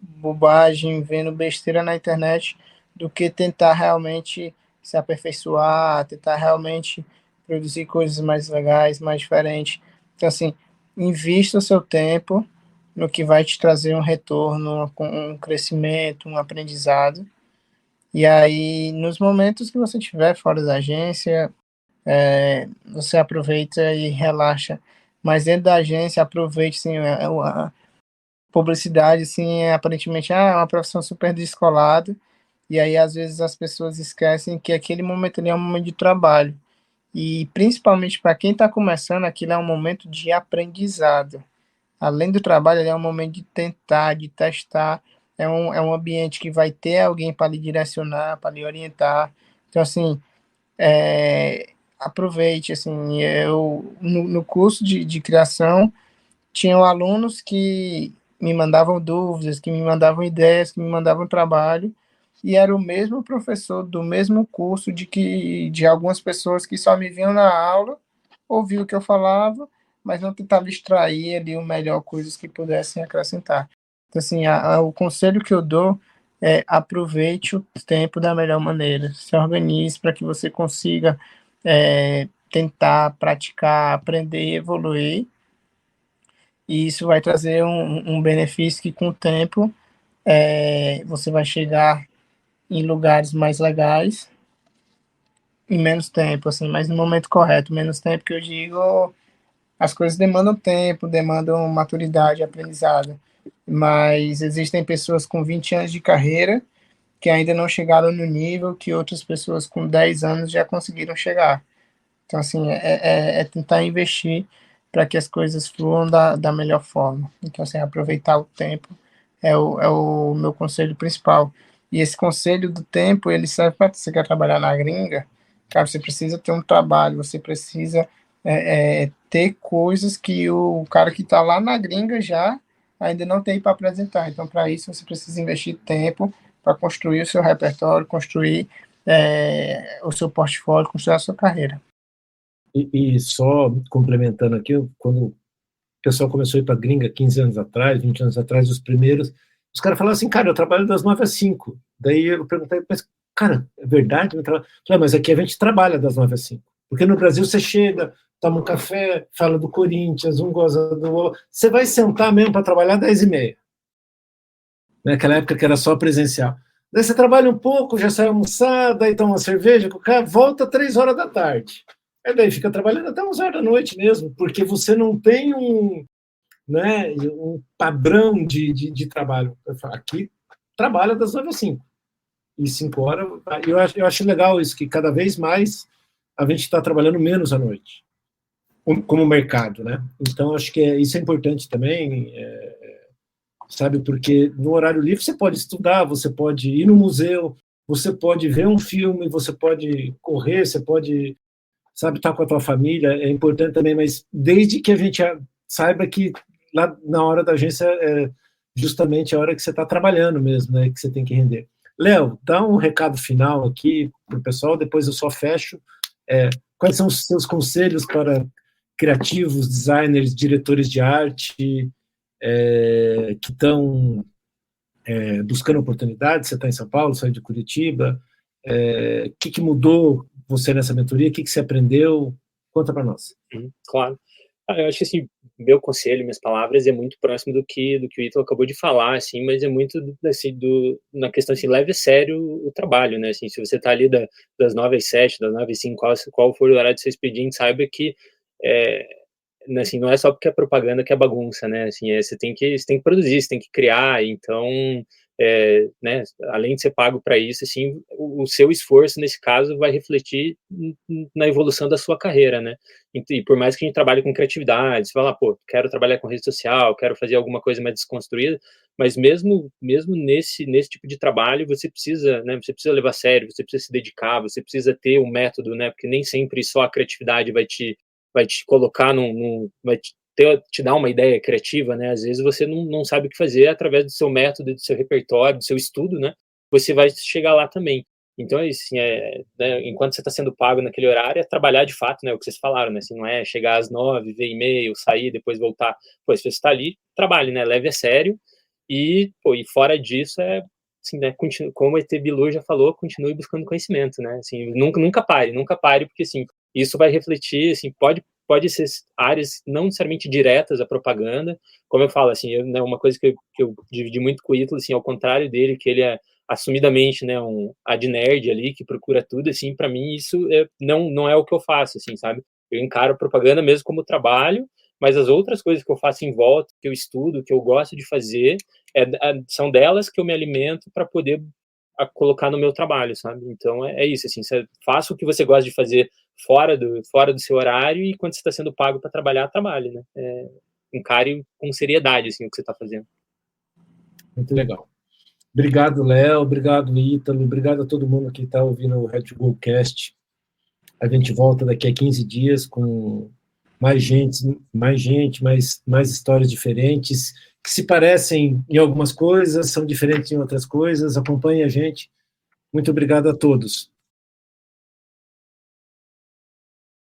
C: bobagem, vendo besteira na internet, do que tentar realmente se aperfeiçoar, tentar realmente produzir coisas mais legais, mais diferentes. Então, assim, invista o seu tempo no que vai te trazer um retorno, um crescimento, um aprendizado. E aí, nos momentos que você estiver fora da agência, você aproveita e relaxa. Mas dentro da agência, aproveite, sim, a publicidade, assim, aparentemente, é uma profissão super descolada, e aí, às vezes, as pessoas esquecem que aquele momento ali é um momento de trabalho. E, principalmente para quem está começando, aquilo é um momento de aprendizado. Além do trabalho, ele é um momento de tentar, de testar. É um ambiente que vai ter alguém para lhe direcionar, para lhe orientar. Então, assim, aproveite, assim, eu no curso de criação tinham alunos que me mandavam dúvidas, que me mandavam ideias, que me mandavam trabalho, e era o mesmo professor do mesmo curso de algumas pessoas que só me viam na aula, ouviam o que eu falava, mas não tentava extrair ali o melhor, coisas que pudessem acrescentar. Então, assim, o conselho que eu dou é aproveite o tempo da melhor maneira, se organize para que você consiga tentar, praticar, aprender e evoluir, e isso vai trazer um benefício que, com o tempo, você vai chegar em lugares mais legais em menos tempo, assim, mas no momento correto. Menos tempo que eu digo, as coisas demandam tempo, demandam maturidade, aprendizado. Mas existem pessoas com 20 anos de carreira que ainda não chegaram no nível que outras pessoas com 10 anos já conseguiram chegar. Então, assim, é tentar investir para que as coisas fluam da melhor forma. Então, assim, aproveitar o tempo é o meu conselho principal. E esse conselho do tempo, ele serve para você quer trabalhar na gringa, cara, você precisa ter um trabalho, você precisa ter coisas que o cara que está lá na gringa já ainda não tem para apresentar. Então, para isso, você precisa investir tempo para construir o seu repertório, construir o seu portfólio, construir a sua carreira.
A: E só complementando aqui, quando o pessoal começou a ir para a gringa 15 anos atrás, 20 anos atrás, os primeiros, os caras falavam assim, cara, eu trabalho das 9 às 5. Daí eu perguntei, mas, cara, é verdade? Eu falei, mas aqui a gente trabalha das 9 às 5. Porque no Brasil você chega, toma um café, fala do Corinthians, um goza do outro. Você vai sentar mesmo para trabalhar 10h30. Naquela época que era só presencial. Daí você trabalha um pouco, já sai almoçar, daí toma uma cerveja com o cara, volta 3 horas da tarde. Aí daí fica trabalhando até 11 horas da noite mesmo, porque você não tem um padrão de trabalho. Aqui trabalha das 9 às 5. E 5 horas. Eu acho legal isso, que cada vez mais a gente está trabalhando menos à noite, como mercado, né? Então, acho que isso é importante também, sabe? Porque no horário livre você pode estudar, você pode ir no museu, você pode ver um filme, você pode correr, você pode, sabe, estar com a tua família, é importante também, mas desde que a gente saiba que lá na hora da agência é justamente a hora que você está trabalhando mesmo, né, que você tem que render. Léo, dá um recado final aqui para o pessoal, depois eu só fecho. Quais são os seus conselhos para criativos, designers, diretores de arte que estão buscando oportunidades? Você está em São Paulo, saiu de Curitiba. O que mudou você nessa mentoria? O que você aprendeu? Conta para nós.
B: Claro. Eu acho que, assim, meu conselho, minhas palavras, é muito próximo do que o Ítalo acabou de falar, assim, mas é muito, assim, na questão, assim, leve a sério o trabalho, né, assim, se você está ali das 9 às 7, das 9 às 5, qual for o horário do seu expediente, saiba que, assim, não é só porque é propaganda que é bagunça, né, assim, você tem que produzir, você tem que criar, então, né, além de ser pago para isso, assim, o seu esforço, nesse caso, vai refletir na evolução da sua carreira, né, e por mais que a gente trabalhe com criatividade, você fala, pô, quero trabalhar com rede social, quero fazer alguma coisa mais desconstruída, mas mesmo nesse tipo de trabalho, você precisa, né, você precisa levar a sério, você precisa se dedicar, você precisa ter um método, né, porque nem sempre só a criatividade vai te colocar vai te dar uma ideia criativa, né? Às vezes você não sabe o que fazer, através do seu método, do seu repertório, do seu estudo, né? Você vai chegar lá também. Então, assim, né, enquanto você está sendo pago naquele horário, é trabalhar de fato, né, o que vocês falaram, né, assim, não é chegar às 9, ver e-mail, sair, depois voltar. Pô, se você está ali, trabalhe, né, leve a sério, e fora disso, assim, né, como o ET Bilu já falou, continue buscando conhecimento, né, assim, nunca pare, porque, assim, isso vai refletir, assim, pode ser áreas não necessariamente diretas à propaganda, como eu falo, assim, né, uma coisa que eu dividi muito com o Ítalo, assim, ao contrário dele, que ele é assumidamente, né, um ad nerd ali, que procura tudo, assim, para mim isso não é o que eu faço, assim, sabe? Eu encaro a propaganda mesmo como trabalho, mas as outras coisas que eu faço em volta, que eu estudo, que eu gosto de fazer, são delas que eu me alimento para poder colocar no meu trabalho, sabe? Então é isso, assim, você faça o que você gosta de fazer fora do seu horário e quando você está sendo pago para trabalhar, trabalhe, né? Encare com seriedade, assim, o que você está fazendo.
A: Muito legal. Obrigado, Léo, obrigado, Ítalo, obrigado a todo mundo que está ouvindo o Red Bull Cast. A gente volta daqui a 15 dias com mais gente, mais histórias diferentes, que se parecem em algumas coisas, são diferentes em outras coisas. Acompanhe a gente. Muito obrigado a todos.